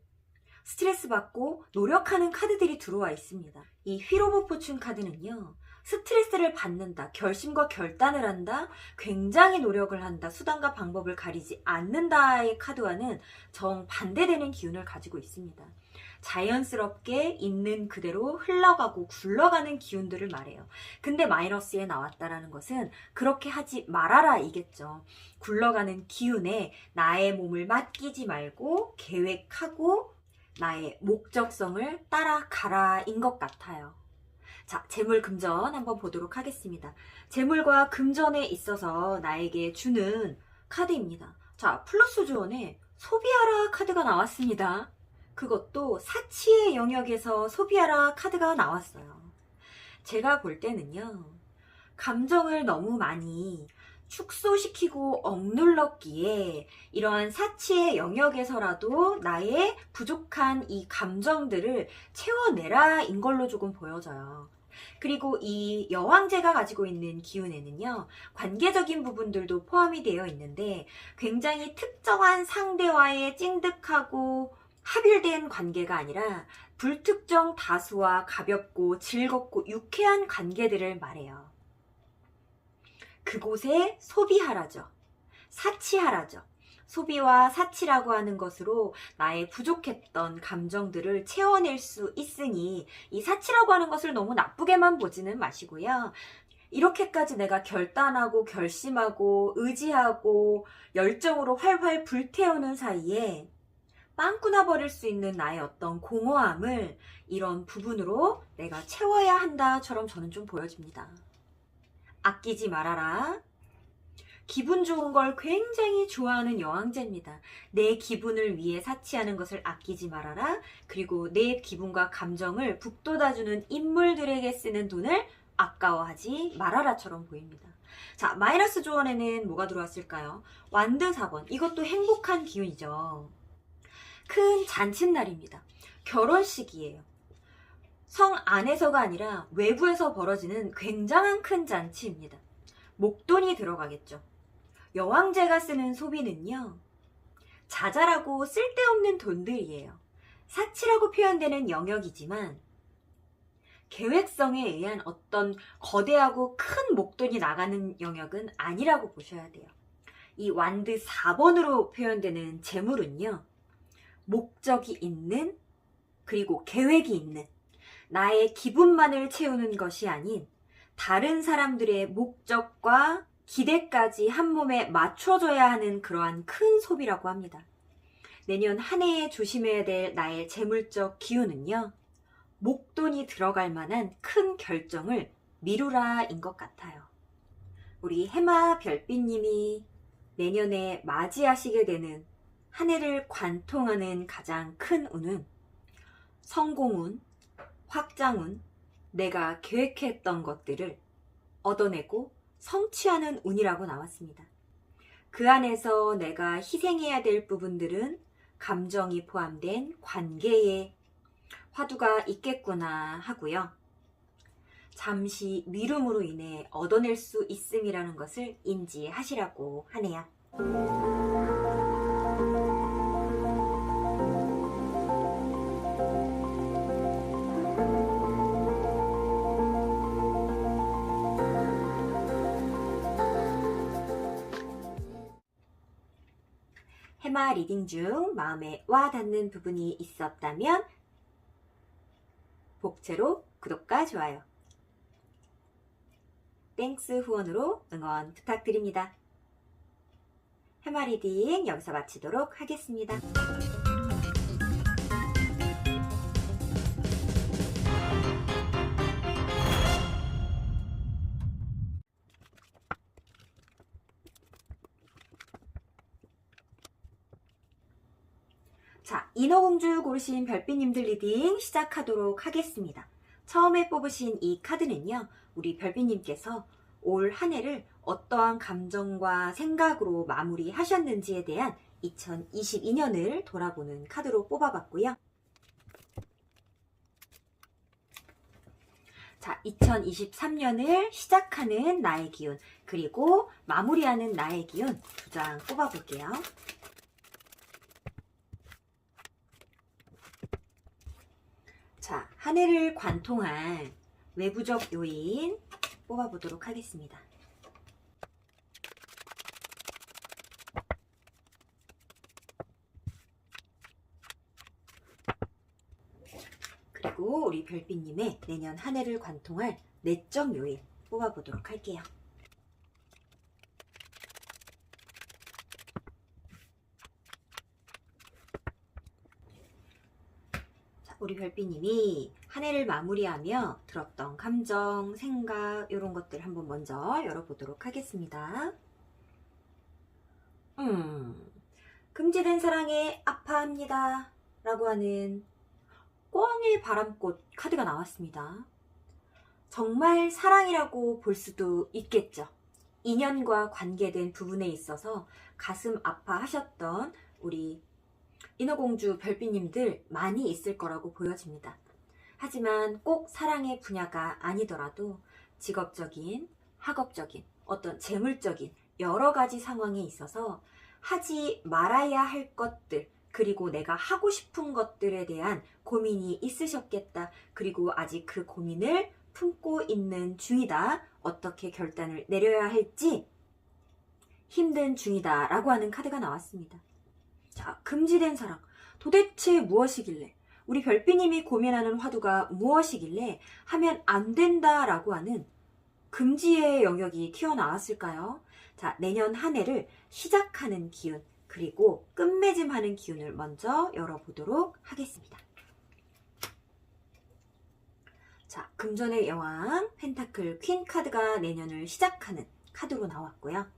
스트레스 받고 노력하는 카드들이 들어와 있습니다. 이 휠 오브 포춘 카드는요, 스트레스를 받는다, 결심과 결단을 한다, 굉장히 노력을 한다, 수단과 방법을 가리지 않는다의 카드와는 정반대되는 기운을 가지고 있습니다. 자연스럽게 있는 그대로 흘러가고 굴러가는 기운들을 말해요. 근데 마이너스에 나왔다라는 것은 그렇게 하지 말아라 이겠죠. 굴러가는 기운에 나의 몸을 맡기지 말고 계획하고 나의 목적성을 따라가라인 것 같아요. 자, 재물 금전 한번 보도록 하겠습니다. 재물과 금전에 있어서 나에게 주는 카드입니다. 자, 플러스 조언에 소비하라 카드가 나왔습니다. 그것도 사치의 영역에서 소비하라 카드가 나왔어요. 제가 볼 때는요, 감정을 너무 많이 축소시키고 억눌렀기에 이러한 사치의 영역에서라도 나의 부족한 이 감정들을 채워내라인 걸로 조금 보여져요. 그리고 이 여왕제가 가지고 있는 기운에는요, 관계적인 부분들도 포함이 되어 있는데 굉장히 특정한 상대와의 찡득하고 합일된 관계가 아니라 불특정 다수와 가볍고 즐겁고 유쾌한 관계들을 말해요. 그곳에 소비하라죠. 사치하라죠. 소비와 사치라고 하는 것으로 나의 부족했던 감정들을 채워낼 수 있으니 이 사치라고 하는 것을 너무 나쁘게만 보지는 마시고요. 이렇게까지 내가 결단하고 결심하고 의지하고 열정으로 활활 불태우는 사이에 빵꾸나 버릴 수 있는 나의 어떤 공허함을 이런 부분으로 내가 채워야 한다처럼 저는 좀 보여집니다. 아끼지 말아라. 기분 좋은 걸 굉장히 좋아하는 여왕제입니다. 내 기분을 위해 사치하는 것을 아끼지 말아라. 그리고 내 기분과 감정을 북돋아주는 인물들에게 쓰는 돈을 아까워하지 말아라처럼 보입니다. 자, 마이너스 조언에는 뭐가 들어왔을까요? 완드 4번. 이것도 행복한 기운이죠. 큰 잔칫날입니다. 결혼식이에요. 성 안에서가 아니라 외부에서 벌어지는 굉장한 큰 잔치입니다. 목돈이 들어가겠죠. 여왕제가 쓰는 소비는요, 자잘하고 쓸데없는 돈들이에요. 사치라고 표현되는 영역이지만 계획성에 의한 어떤 거대하고 큰 목돈이 나가는 영역은 아니라고 보셔야 돼요. 이 완드 4번으로 표현되는 재물은요, 목적이 있는, 그리고 계획이 있는, 나의 기분만을 채우는 것이 아닌 다른 사람들의 목적과 기대까지 한 몸에 맞춰줘야 하는 그러한 큰 소비라고 합니다. 내년 한 해에 조심해야 될 나의 재물적 기운은요, 목돈이 들어갈 만한 큰 결정을 미루라인 것 같아요. 우리 해마 별빛님이 내년에 맞이하시게 되는 한 해를 관통하는 가장 큰 운은 성공운, 확장운, 내가 계획했던 것들을 얻어내고 성취하는 운이라고 나왔습니다. 그 안에서 내가 희생해야 될 부분들은 감정이 포함된 관계의 화두가 있겠구나 하고요. 잠시 미룸으로 인해 얻어낼 수 있음이라는 것을 인지하시라고 하네요. 해마 리딩 중 마음에 와닿는 부분이 있었다면 복채로 구독과 좋아요, 땡스 후원으로 응원 부탁드립니다. 해마 리딩 여기서 마치도록 하겠습니다. 자, 인어공주 고르신 별빛님들 리딩 시작하도록 하겠습니다. 처음에 뽑으신 이 카드는요, 우리 별빛님께서 올 한 해를 어떠한 감정과 생각으로 마무리하셨는지에 대한 2022년을 돌아보는 카드로 뽑아봤고요. 자, 2023년을 시작하는 나의 기운, 그리고 마무리하는 나의 기운 두 장 뽑아볼게요. 자, 한 해를 관통한 외부적 요인 뽑아보도록 하겠습니다. 그리고 우리 별빛님의 내년 한 해를 관통할 내적 요인 뽑아보도록 할게요. 자, 우리 별빛님이 한 해를 마무리하며 들었던 감정, 생각 이런 것들 한번 먼저 열어보도록 하겠습니다. 금지된 사랑에 아파합니다 라고 하는 꽝의 바람꽃 카드가 나왔습니다. 정말 사랑이라고 볼 수도 있겠죠. 인연과 관계된 부분에 있어서 가슴 아파하셨던 우리 인어공주 별빛님들 많이 있을 거라고 보여집니다. 하지만 꼭 사랑의 분야가 아니더라도 직업적인, 학업적인, 어떤 재물적인 여러 가지 상황에 있어서 하지 말아야 할 것들, 그리고 내가 하고 싶은 것들에 대한 고민이 있으셨겠다. 그리고 아직 그 고민을 품고 있는 중이다. 어떻게 결단을 내려야 할지 힘든 중이다 라고 하는 카드가 나왔습니다. 자, 금지된 사랑. 도대체 무엇이길래, 우리 별빛님이 고민하는 화두가 무엇이길래 하면 안 된다라고 하는 금지의 영역이 튀어나왔을까요? 자, 내년 한 해를 시작하는 기운, 그리고 끝맺음하는 기운을 먼저 열어보도록 하겠습니다. 자, 금전의 여왕, 펜타클 퀸 카드가 내년을 시작하는 카드로 나왔고요.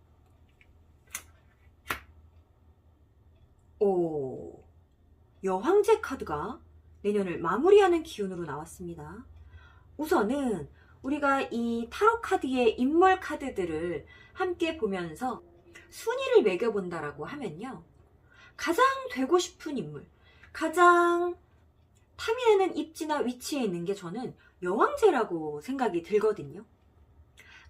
오, 여황제 카드가 내년을 마무리하는 기운으로 나왔습니다. 우선은 우리가 이 타로 카드의 인물 카드들을 함께 보면서 순위를 매겨본다라고 하면요, 가장 되고 싶은 인물, 가장 탐이나는 입지나 위치에 있는 게 저는 여왕제라고 생각이 들거든요.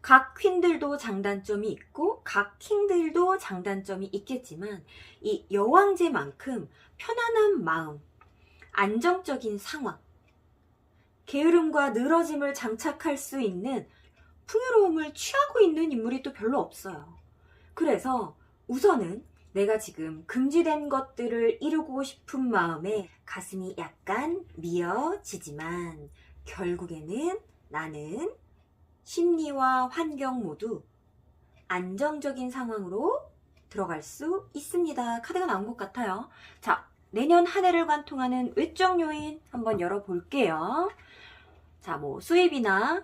각 퀸들도 장단점이 있고 각 킹들도 장단점이 있겠지만 이 여왕제만큼 편안한 마음, 안정적인 상황, 게으름과 늘어짐을 장착할 수 있는 풍요로움을 취하고 있는 인물이 또 별로 없어요. 그래서 우선은 내가 지금 금지된 것들을 이루고 싶은 마음에 가슴이 약간 미어지지만 결국에는 나는 심리와 환경 모두 안정적인 상황으로 들어갈 수 있습니다. 카드가 나온 것 같아요. 자, 내년 한 해를 관통하는 외적 요인 한번 열어볼게요. 자, 뭐 수입이나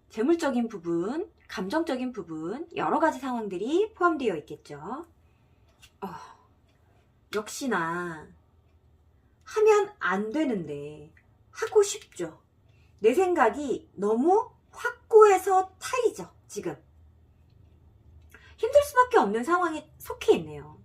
재물적인 부분, 감정적인 부분, 여러 가지 상황들이 포함되어 있겠죠. 역시나 하면 안 되는데 하고 싶죠. 내 생각이 너무 확고해서 타이죠. 지금 힘들 수밖에 없는 상황에 속해 있네요.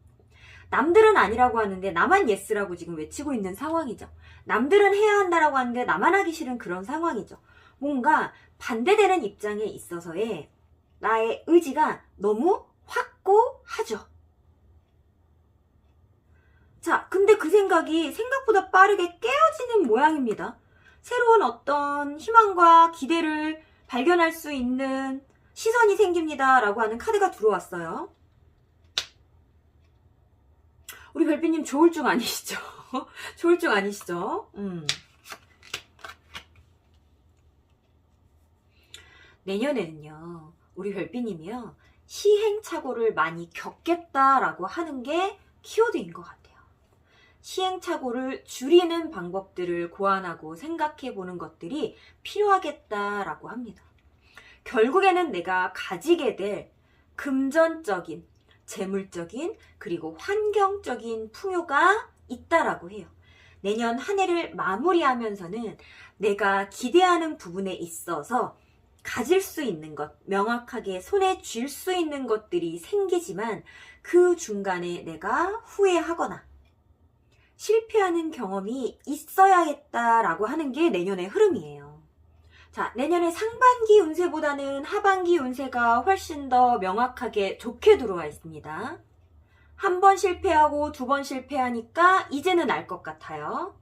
남들은 아니라고 하는데 나만 예스라고 지금 외치고 있는 상황이죠. 남들은 해야 한다라고 하는데 나만 하기 싫은 그런 상황이죠. 뭔가 반대되는 입장에 있어서의 나의 의지가 너무 확고하죠. 자, 근데 그 생각이 생각보다 빠르게 깨어지는 모양입니다. 새로운 어떤 희망과 기대를 발견할 수 있는 시선이 생깁니다 라고 하는 카드가 들어왔어요. 우리 별빛님 조울증 아니시죠? 조울증 아니시죠? 내년에는요, 우리 별빛님이요, 시행착오를 많이 겪겠다라고 하는 게 키워드인 것 같아요. 시행착오를 줄이는 방법들을 고안하고 생각해 보는 것들이 필요하겠다라고 합니다. 결국에는 내가 가지게 될 금전적인, 재물적인, 그리고 환경적인 풍요가 있다라고 해요. 내년 한 해를 마무리하면서는 내가 기대하는 부분에 있어서 가질 수 있는 것, 명확하게 손에 쥘 수 있는 것들이 생기지만 그 중간에 내가 후회하거나 실패하는 경험이 있어야겠다라고 하는 게 내년의 흐름이에요. 자, 내년의 상반기 운세보다는 하반기 운세가 훨씬 더 명확하게 좋게 들어와 있습니다. 한 번 실패하고 두 번 실패하니까 이제는 알 것 같아요.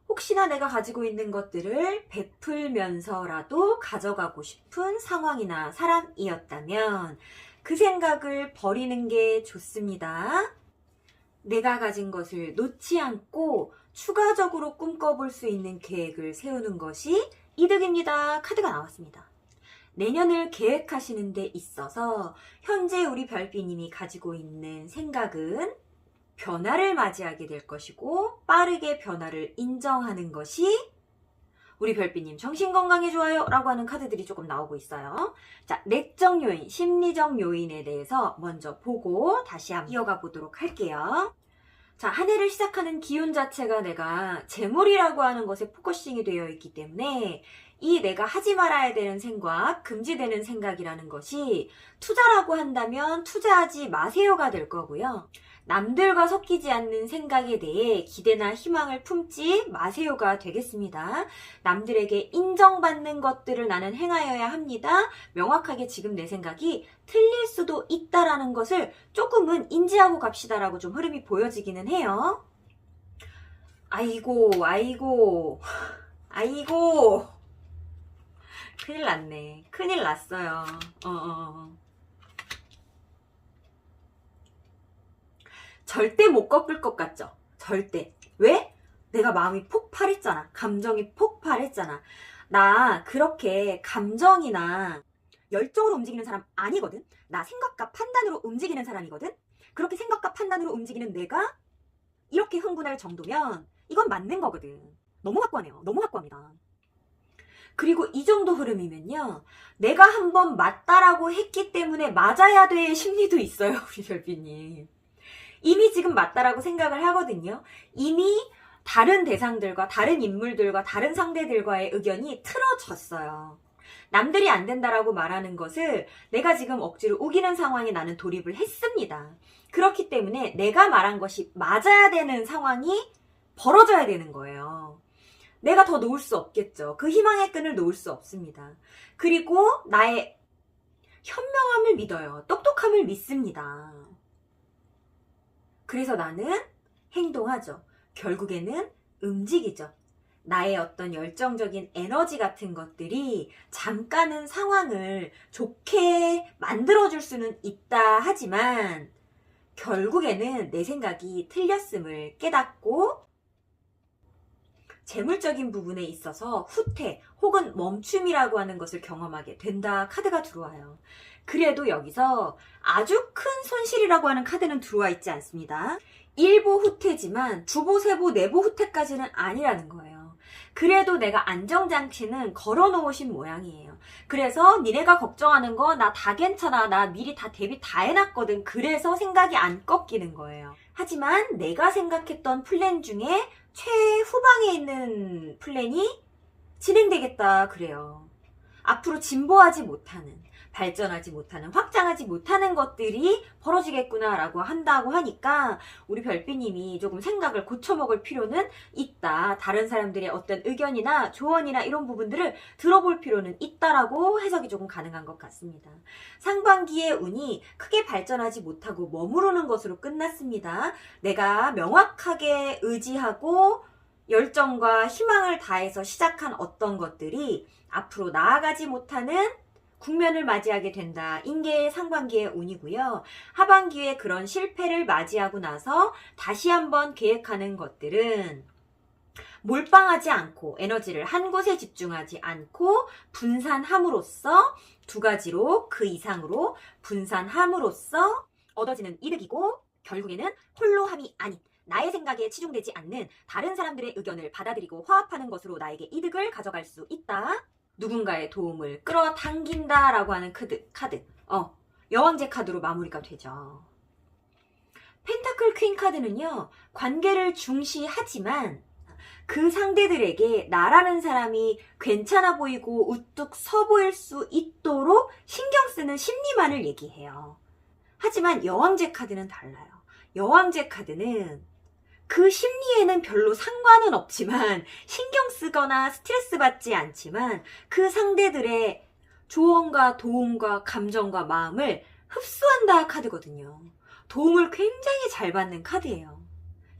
혹시나 내가 가지고 있는 것들을 베풀면서라도 가져가고 싶은 상황이나 사람이었다면 그 생각을 버리는 게 좋습니다. 내가 가진 것을 놓지 않고 추가적으로 꿈꿔볼 수 있는 계획을 세우는 것이 이득입니다. 카드가 나왔습니다. 내년을 계획하시는 데 있어서 현재 우리 별비님이 가지고 있는 생각은 변화를 맞이하게 될 것이고 빠르게 변화를 인정하는 것이 우리 별비님 정신건강에 좋아요 라고 하는 카드들이 조금 나오고 있어요. 자, 내적 요인, 심리적 요인에 대해서 먼저 보고 다시 한번 이어가 보도록 할게요. 자, 한 해를 시작하는 기운 자체가 내가 재물이라고 하는 것에 포커싱이 되어 있기 때문에 이 내가 하지 말아야 되는 생각, 금지되는 생각이라는 것이 투자라고 한다면 투자하지 마세요가 될 거고요. 남들과 섞이지 않는 생각에 대해 기대나 희망을 품지 마세요가 되겠습니다. 남들에게 인정받는 것들을 나는 행하여야 합니다. 명확하게 지금 내 생각이 틀릴 수도 있다라는 것을 조금은 인지하고 갑시다라고 좀 흐름이 보여지기는 해요. 아이고. 큰일 났네. 큰일 났어요. 절대 못 꺾을 것 같죠? 절대. 왜? 내가 마음이 폭발했잖아. 감정이 폭발했잖아. 나 그렇게 감정이나 열정으로 움직이는 사람 아니거든? 나 생각과 판단으로 움직이는 사람이거든? 그렇게 생각과 판단으로 움직이는 내가 이렇게 흥분할 정도면 이건 맞는 거거든. 너무 확고하네요. 너무 확고합니다. 그리고 이 정도 흐름이면요. 내가 한번 맞다라고 했기 때문에 맞아야 될 심리도 있어요. 우리 별비님. 이미 지금 맞다라고 생각을 하거든요. 이미 다른 대상들과 다른 인물들과 다른 상대들과의 의견이 틀어졌어요. 남들이 안 된다라고 말하는 것을 내가 지금 억지로 우기는 상황에 나는 돌입을 했습니다. 그렇기 때문에 내가 말한 것이 맞아야 되는 상황이 벌어져야 되는 거예요. 내가 더 놓을 수 없겠죠. 그 희망의 끈을 놓을 수 없습니다. 그리고 나의 현명함을 믿어요. 똑똑함을 믿습니다. 그래서 나는 행동하죠. 결국에는 움직이죠. 나의 어떤 열정적인 에너지 같은 것들이 잠깐은 상황을 좋게 만들어줄 수는 있다 하지만 결국에는 내 생각이 틀렸음을 깨닫고 재물적인 부분에 있어서 후퇴 혹은 멈춤이라고 하는 것을 경험하게 된다 카드가 들어와요. 그래도 여기서 아주 큰 손실이라고 하는 카드는 들어와 있지 않습니다. 일보 후퇴지만 주보, 세보, 네보 후퇴까지는 아니라는 거예요. 그래도 내가 안정장치는 걸어놓으신 모양이에요. 그래서 니네가 걱정하는 거 나 다 괜찮아. 나 미리 다 대비 다 해놨거든. 그래서 생각이 안 꺾이는 거예요. 하지만 내가 생각했던 플랜 중에 최후방에 있는 플랜이 진행되겠다 그래요. 앞으로 진보하지 못하는, 발전하지 못하는, 확장하지 못하는 것들이 벌어지겠구나라고 한다고 하니까 우리 별비님이 조금 생각을 고쳐먹을 필요는 있다. 다른 사람들의 어떤 의견이나 조언이나 이런 부분들을 들어볼 필요는 있다라고 해석이 조금 가능한 것 같습니다. 상반기의 운이 크게 발전하지 못하고 머무르는 것으로 끝났습니다. 내가 명확하게 의지하고 열정과 희망을 다해서 시작한 어떤 것들이 앞으로 나아가지 못하는 국면을 맞이하게 된다. 인게 상반기의 운이고요. 하반기에 그런 실패를 맞이하고 나서 다시 한번 계획하는 것들은 몰빵하지 않고 에너지를 한 곳에 집중하지 않고 분산함으로써 두 가지로 그 이상으로 분산함으로써 얻어지는 이득이고 결국에는 홀로함이 아닌 나의 생각에 치중되지 않는 다른 사람들의 의견을 받아들이고 화합하는 것으로 나에게 이득을 가져갈 수 있다. 누군가의 도움을 끌어당긴다라고 하는 카드. 여왕제 카드로 마무리가 되죠. 펜타클 퀸 카드는요, 관계를 중시하지만 그 상대들에게 나라는 사람이 괜찮아 보이고 우뚝 서 보일 수 있도록 신경 쓰는 심리만을 얘기해요. 하지만 여왕제 카드는 달라요. 여왕제 카드는 그 심리에는 별로 상관은 없지만 신경 쓰거나 스트레스 받지 않지만 그 상대들의 조언과 도움과 감정과 마음을 흡수한다 카드거든요. 도움을 굉장히 잘 받는 카드예요.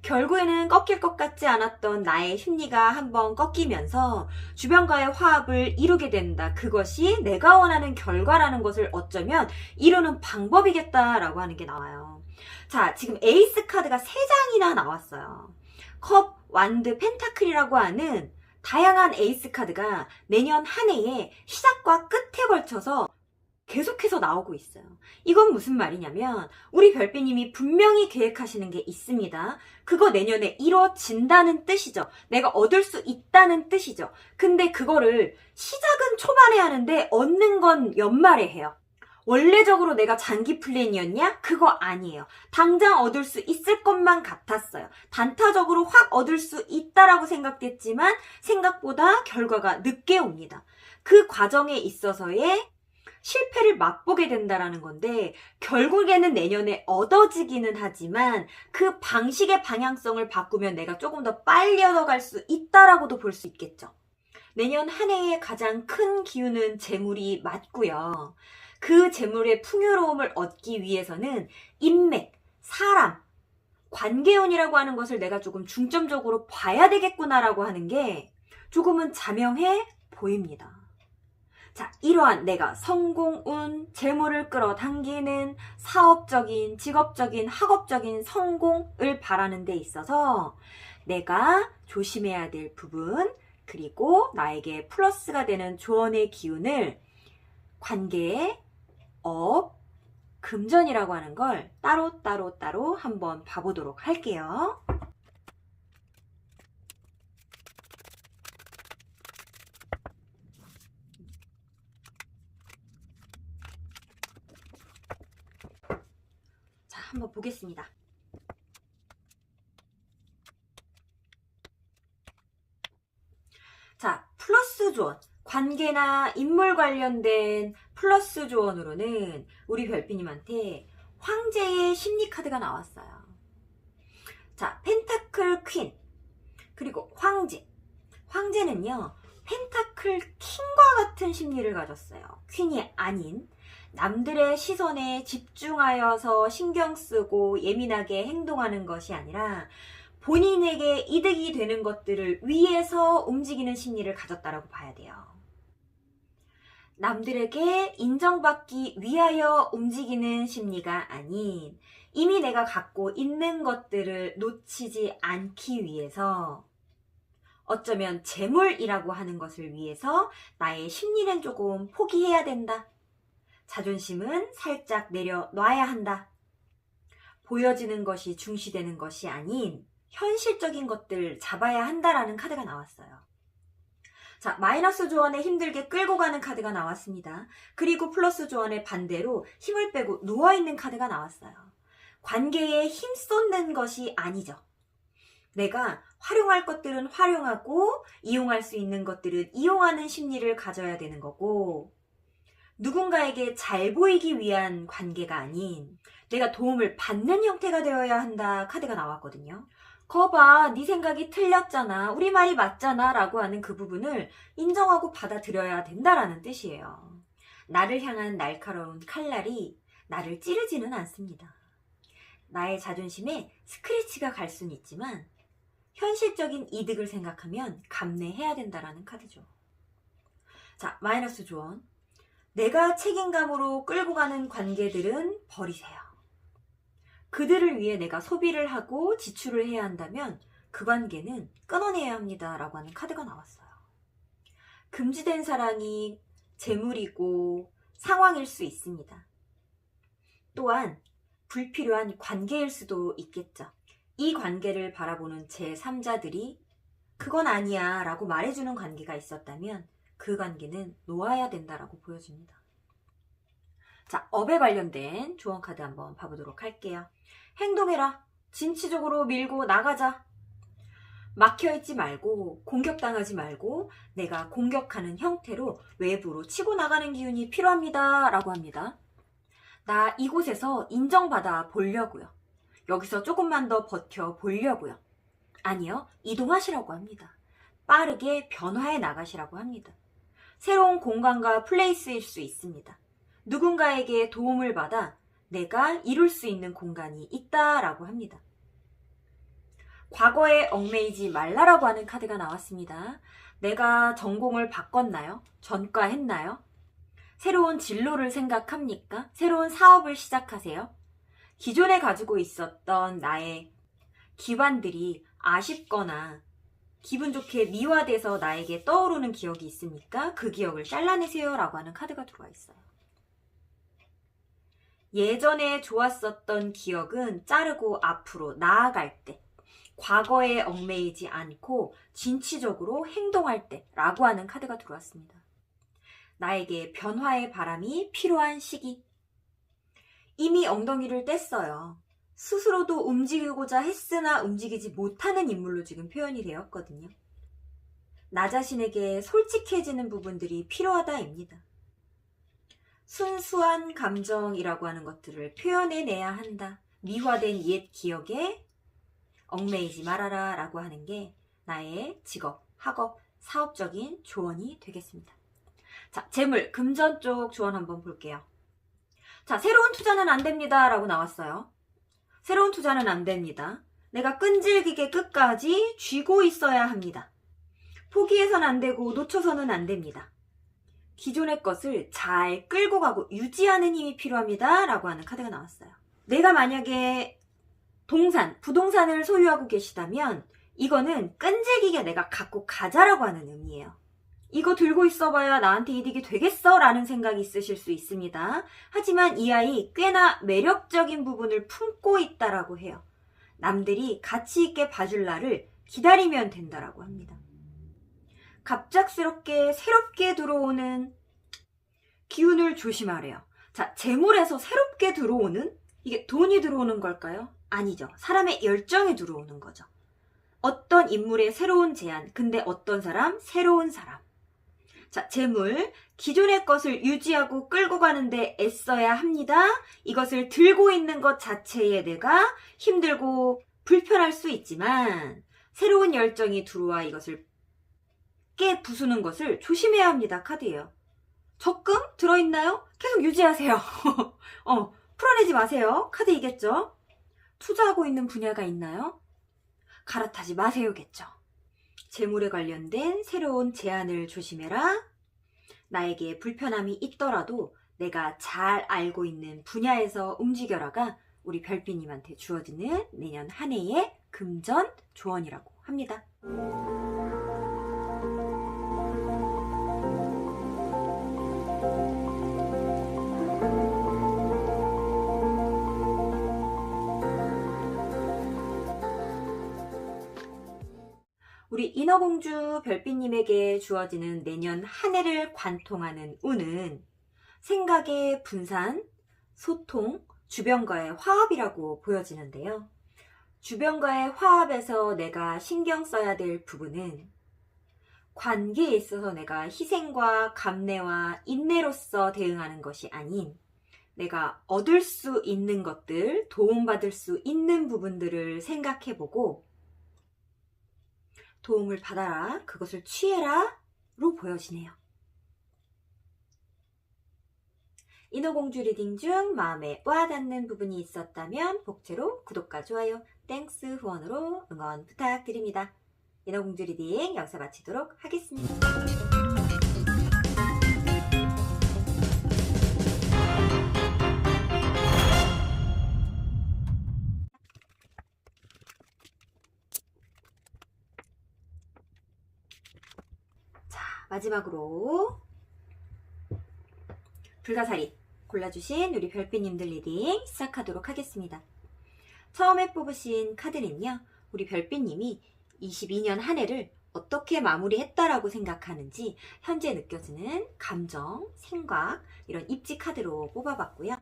결국에는 꺾일 것 같지 않았던 나의 심리가 한번 꺾이면서 주변과의 화합을 이루게 된다. 그것이 내가 원하는 결과라는 것을 어쩌면 이루는 방법이겠다라고 하는 게 나와요. 자, 지금 에이스 카드가 3장이나 나왔어요. 컵, 완드, 펜타클이라고 하는 다양한 에이스 카드가 내년 한 해에 시작과 끝에 걸쳐서 계속해서 나오고 있어요. 이건 무슨 말이냐면 우리 별빛님이 분명히 계획하시는 게 있습니다. 그거 내년에 이루어진다는 뜻이죠. 내가 얻을 수 있다는 뜻이죠. 근데 그거를 시작은 초반에 하는데 얻는 건 연말에 해요. 원래적으로 내가 장기 플랜이었냐? 그거 아니에요. 당장 얻을 수 있을 것만 같았어요. 단타적으로 확 얻을 수 있다라고 생각됐지만 생각보다 결과가 늦게 옵니다. 그 과정에 있어서의 실패를 맛보게 된다라는 건데 결국에는 내년에 얻어지기는 하지만 그 방식의 방향성을 바꾸면 내가 조금 더 빨리 얻어갈 수 있다라고도 볼 수 있겠죠. 내년 한 해의 가장 큰 기운은 재물이 맞고요. 그 재물의 풍요로움을 얻기 위해서는 인맥, 사람, 관계운이라고 하는 것을 내가 조금 중점적으로 봐야 되겠구나라고 하는 게 조금은 자명해 보입니다. 자, 이러한 내가 성공운, 재물을 끌어당기는 사업적인, 직업적인, 학업적인 성공을 바라는 데 있어서 내가 조심해야 될 부분, 그리고 나에게 플러스가 되는 조언의 기운을 관계의 업, 금전이라고 하는 걸 따로 한번 봐보도록 할게요. 자, 한번 보겠습니다. 자, 플러스 조언. 관계나 인물 관련된 플러스 조언으로는 우리 별빛님한테 황제의 심리 카드가 나왔어요. 자, 펜타클 퀸, 그리고 황제. 황제는요, 펜타클 킹과 같은 심리를 가졌어요. 퀸이 아닌 남들의 시선에 집중하여서 신경 쓰고 예민하게 행동하는 것이 아니라 본인에게 이득이 되는 것들을 위해서 움직이는 심리를 가졌다라고 봐야 돼요. 남들에게 인정받기 위하여 움직이는 심리가 아닌 이미 내가 갖고 있는 것들을 놓치지 않기 위해서 어쩌면 재물이라고 하는 것을 위해서 나의 심리는 조금 포기해야 된다. 자존심은 살짝 내려놔야 한다. 보여지는 것이 중시되는 것이 아닌 현실적인 것들 잡아야 한다라는 카드가 나왔어요. 자, 마이너스 조언에 힘들게 끌고 가는 카드가 나왔습니다. 그리고 플러스 조언의 반대로 힘을 빼고 누워있는 카드가 나왔어요. 관계에 힘 쏟는 것이 아니죠. 내가 활용할 것들은 활용하고 이용할 수 있는 것들은 이용하는 심리를 가져야 되는 거고 누군가에게 잘 보이기 위한 관계가 아닌 내가 도움을 받는 형태가 되어야 한다 카드가 나왔거든요. 거봐, 네 생각이 틀렸잖아, 우리 말이 맞잖아 라고 하는 그 부분을 인정하고 받아들여야 된다라는 뜻이에요. 나를 향한 날카로운 칼날이 나를 찌르지는 않습니다. 나의 자존심에 스크래치가 갈 수는 있지만 현실적인 이득을 생각하면 감내해야 된다라는 카드죠. 자, 마이너스 조언. 내가 책임감으로 끌고 가는 관계들은 버리세요. 그들을 위해 내가 소비를 하고 지출을 해야 한다면 그 관계는 끊어내야 합니다 라고 하는 카드가 나왔어요. 금지된 사랑이 재물이고 상황일 수 있습니다. 또한 불필요한 관계일 수도 있겠죠. 이 관계를 바라보는 제3자들이 그건 아니야 라고 말해주는 관계가 있었다면 그 관계는 놓아야 된다라고 보여집니다. 자, 업에 관련된 조언 카드 한번 봐보도록 할게요. 행동해라. 진취적으로 밀고 나가자. 막혀있지 말고 공격당하지 말고 내가 공격하는 형태로 외부로 치고 나가는 기운이 필요합니다. 라고 합니다. 나 이곳에서 인정받아 보려고요. 여기서 조금만 더 버텨 보려고요. 아니요, 이동하시라고 합니다. 빠르게 변화해 나가시라고 합니다. 새로운 공간과 플레이스일 수 있습니다. 누군가에게 도움을 받아 내가 이룰 수 있는 공간이 있다라고 합니다. 과거에 얽매이지 말라라고 하는 카드가 나왔습니다. 내가 전공을 바꿨나요? 전과했나요? 새로운 진로를 생각합니까? 새로운 사업을 시작하세요? 기존에 가지고 있었던 나의 기반들이 아쉽거나 기분 좋게 미화돼서 나에게 떠오르는 기억이 있습니까? 그 기억을 잘라내세요 라고 하는 카드가 들어와 있어요. 예전에 좋았었던 기억은 자르고 앞으로 나아갈 때, 과거에 얽매이지 않고 진취적으로 행동할 때 라고 하는 카드가 들어왔습니다. 나에게 변화의 바람이 필요한 시기. 이미 엉덩이를 뗐어요. 스스로도 움직이고자 했으나 움직이지 못하는 인물로 지금 표현이 되었거든요. 나 자신에게 솔직해지는 부분들이 필요하다입니다. 순수한 감정이라고 하는 것들을 표현해내야 한다. 미화된 옛 기억에 얽매이지 말아라 라고 하는 게 나의 직업, 학업, 사업적인 조언이 되겠습니다. 자, 재물, 금전 쪽 조언 한번 볼게요. 자, 새로운 투자는 안 됩니다 라고 나왔어요. 새로운 투자는 안 됩니다. 내가 끈질기게 끝까지 쥐고 있어야 합니다. 포기해서는 안 되고 놓쳐서는 안 됩니다. 기존의 것을 잘 끌고 가고 유지하는 힘이 필요합니다 라고 하는 카드가 나왔어요. 내가 만약에 부동산을 소유하고 계시다면 이거는 끈질기게 내가 갖고 가자라고 하는 의미예요. 이거 들고 있어봐야 나한테 이득이 되겠어 라는 생각이 있으실 수 있습니다. 하지만 이 아이 꽤나 매력적인 부분을 품고 있다라고 해요. 남들이 가치 있게 봐줄 날을 기다리면 된다라고 합니다. 갑작스럽게 새롭게 들어오는 기운을 조심하래요. 자, 재물에서 새롭게 들어오는, 이게 돈이 들어오는 걸까요? 아니죠. 사람의 열정이 들어오는 거죠. 어떤 인물의 새로운 제안, 근데 어떤 사람? 새로운 사람. 자, 재물, 기존의 것을 유지하고 끌고 가는데 애써야 합니다. 이것을 들고 있는 것 자체에 내가 힘들고 불편할 수 있지만 새로운 열정이 들어와 이것을 깨 부수는 것을 조심해야 합니다. 카드예요. 적금 들어있나요? 계속 유지하세요. 풀어내지 마세요. 카드이겠죠? 투자하고 있는 분야가 있나요? 갈아타지 마세요겠죠. 재물에 관련된 새로운 제안을 조심해라. 나에게 불편함이 있더라도 내가 잘 알고 있는 분야에서 움직여라가 우리 별빛님한테 주어지는 내년 한 해의 금전 조언이라고 합니다. 우리 인어공주 별빛님에게 주어지는 내년 한 해를 관통하는 운은 생각의 분산, 소통, 주변과의 화합이라고 보여지는데요. 주변과의 화합에서 내가 신경 써야 될 부분은 관계에 있어서 내가 희생과 감내와 인내로서 대응하는 것이 아닌 내가 얻을 수 있는 것들, 도움받을 수 있는 부분들을 생각해보고 도움을 받아라, 그것을 취해라 로 보여지네요. 인어공주 리딩 중 마음에 와닿는 부분이 있었다면 복채로 구독과 좋아요, 땡스 후원으로 응원 부탁드립니다. 인어공주 리딩 여기서 마치도록 하겠습니다. 마지막으로 불가사리 골라주신 우리 별빛님들 리딩 시작하도록 하겠습니다. 처음에 뽑으신 카드는요, 우리 별빛님이 22년 한 해를 어떻게 마무리했다라고 생각하는지 현재 느껴지는 감정, 생각, 이런 입지 카드로 뽑아봤고요.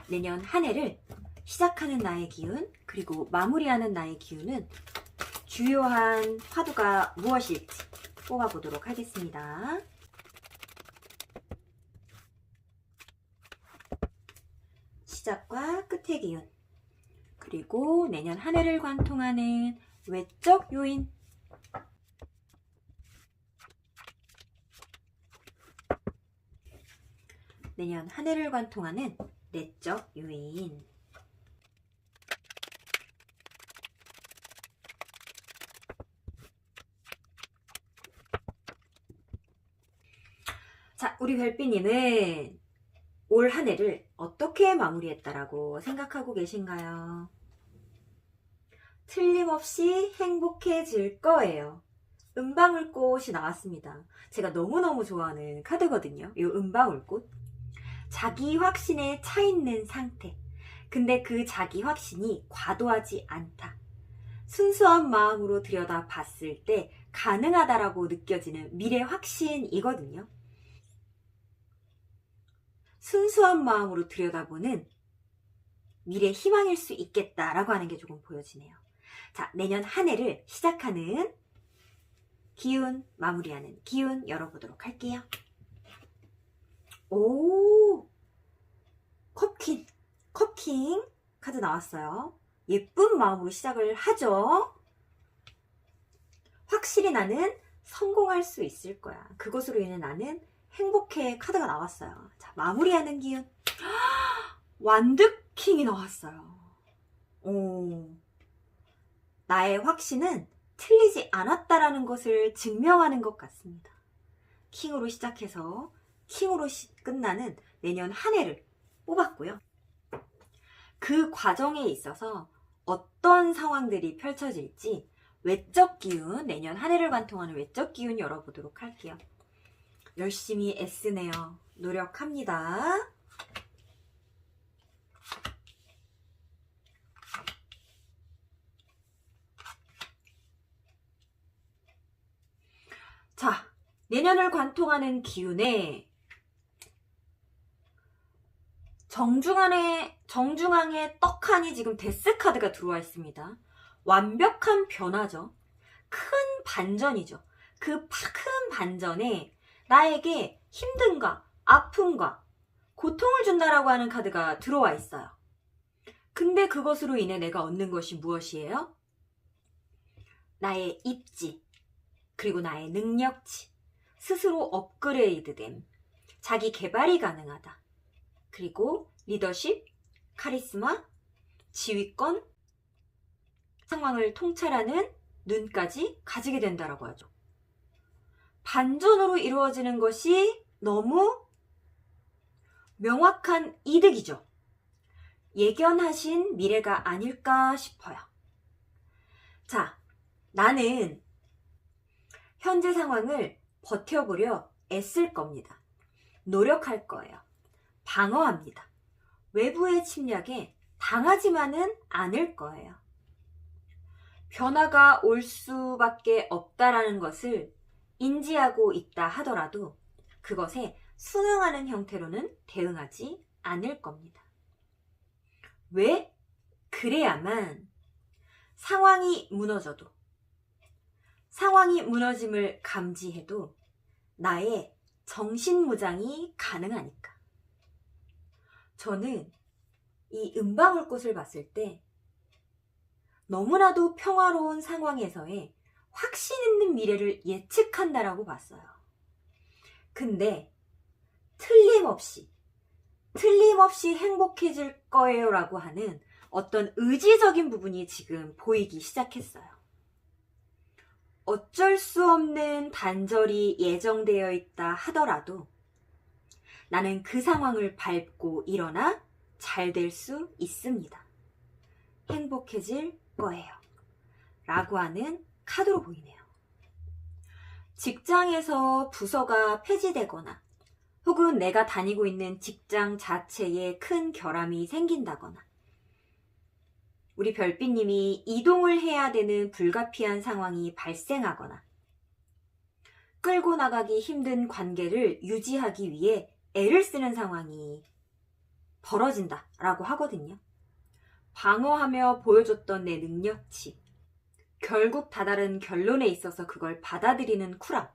내년 한 해를 시작하는 나의 기운, 그리고 마무리하는 나의 기운은 주요한 화두가 무엇일지 뽑아보도록 하겠습니다. 시작과 끝의 기운, 그리고 내년 한 해를 관통하는 외적 요인, 내년 한 해를 관통하는 내적 요인. 자, 우리 별빛님은 올 한 해를 어떻게 마무리했다라고 생각하고 계신가요? 틀림없이 행복해질 거예요. 은방울꽃이 나왔습니다. 제가 너무너무 좋아하는 카드거든요. 이 은방울꽃. 자기 확신에 차 있는 상태. 근데 그 자기 확신이 과도하지 않다. 순수한 마음으로 들여다 봤을 때 가능하다라고 느껴지는 미래 확신이거든요. 순수한 마음으로 들여다보는 미래 희망일 수 있겠다라고 하는 게 조금 보여지네요. 자, 내년 한 해를 시작하는 기운, 마무리하는 기운 열어보도록 할게요. 오, 컵킹 카드 나왔어요. 예쁜 마음으로 시작을 하죠. 확실히 나는 성공할 수 있을 거야. 그것으로 인해 나는 행복해 카드가 나왔어요. 자, 마무리하는 기운. 완득킹이 나왔어요. 오, 나의 확신은 틀리지 않았다라는 것을 증명하는 것 같습니다. 킹으로 시작해서 킹으로 끝나는 내년 한 해를 뽑았고요. 그 과정에 있어서 어떤 상황들이 펼쳐질지 외적 기운, 내년 한 해를 관통하는 외적 기운 열어보도록 할게요. 열심히 애쓰네요. 노력합니다. 자, 내년을 관통하는 기운에 정중앙에 떡하니 지금 데스 카드가 들어와 있습니다. 완벽한 변화죠. 큰 반전이죠. 그 큰 반전에 나에게 힘듦과 아픔과 고통을 준다라고 하는 카드가 들어와 있어요. 근데 그것으로 인해 내가 얻는 것이 무엇이에요? 나의 입지, 그리고 나의 능력치, 스스로 업그레이드됨, 자기 개발이 가능하다. 그리고 리더십, 카리스마, 지휘권, 상황을 통찰하는 눈까지 가지게 된다라고 하죠. 반전으로 이루어지는 것이 너무 명확한 이득이죠. 예견하신 미래가 아닐까 싶어요. 자, 나는 현재 상황을 버텨보려 애쓸 겁니다. 노력할 거예요. 방어합니다. 외부의 침략에 당하지만은 않을 거예요. 변화가 올 수밖에 없다라는 것을 인지하고 있다 하더라도 그것에 순응하는 형태로는 대응하지 않을 겁니다. 왜? 그래야만 상황이 무너져도, 상황이 무너짐을 감지해도 나의 정신무장이 가능하니까. 저는 이 은방울꽃을 봤을 때 너무나도 평화로운 상황에서의 확신 있는 미래를 예측한다라고 봤어요. 근데 틀림없이 행복해질 거예요 라고 하는 어떤 의지적인 부분이 지금 보이기 시작했어요. 어쩔 수 없는 단절이 예정되어 있다 하더라도 나는 그 상황을 밟고 일어나 잘 될 수 있습니다. 행복해질 거예요. 라고 하는 카드로 보이네요. 직장에서 부서가 폐지되거나 혹은 내가 다니고 있는 직장 자체에 큰 결함이 생긴다거나 우리 별빛님이 이동을 해야 되는 불가피한 상황이 발생하거나 끌고 나가기 힘든 관계를 유지하기 위해 애를 쓰는 상황이 벌어진다라고 하거든요. 방어하며 보여줬던 내 능력치, 결국 다다른 결론에 있어서 그걸 받아들이는 쿨함,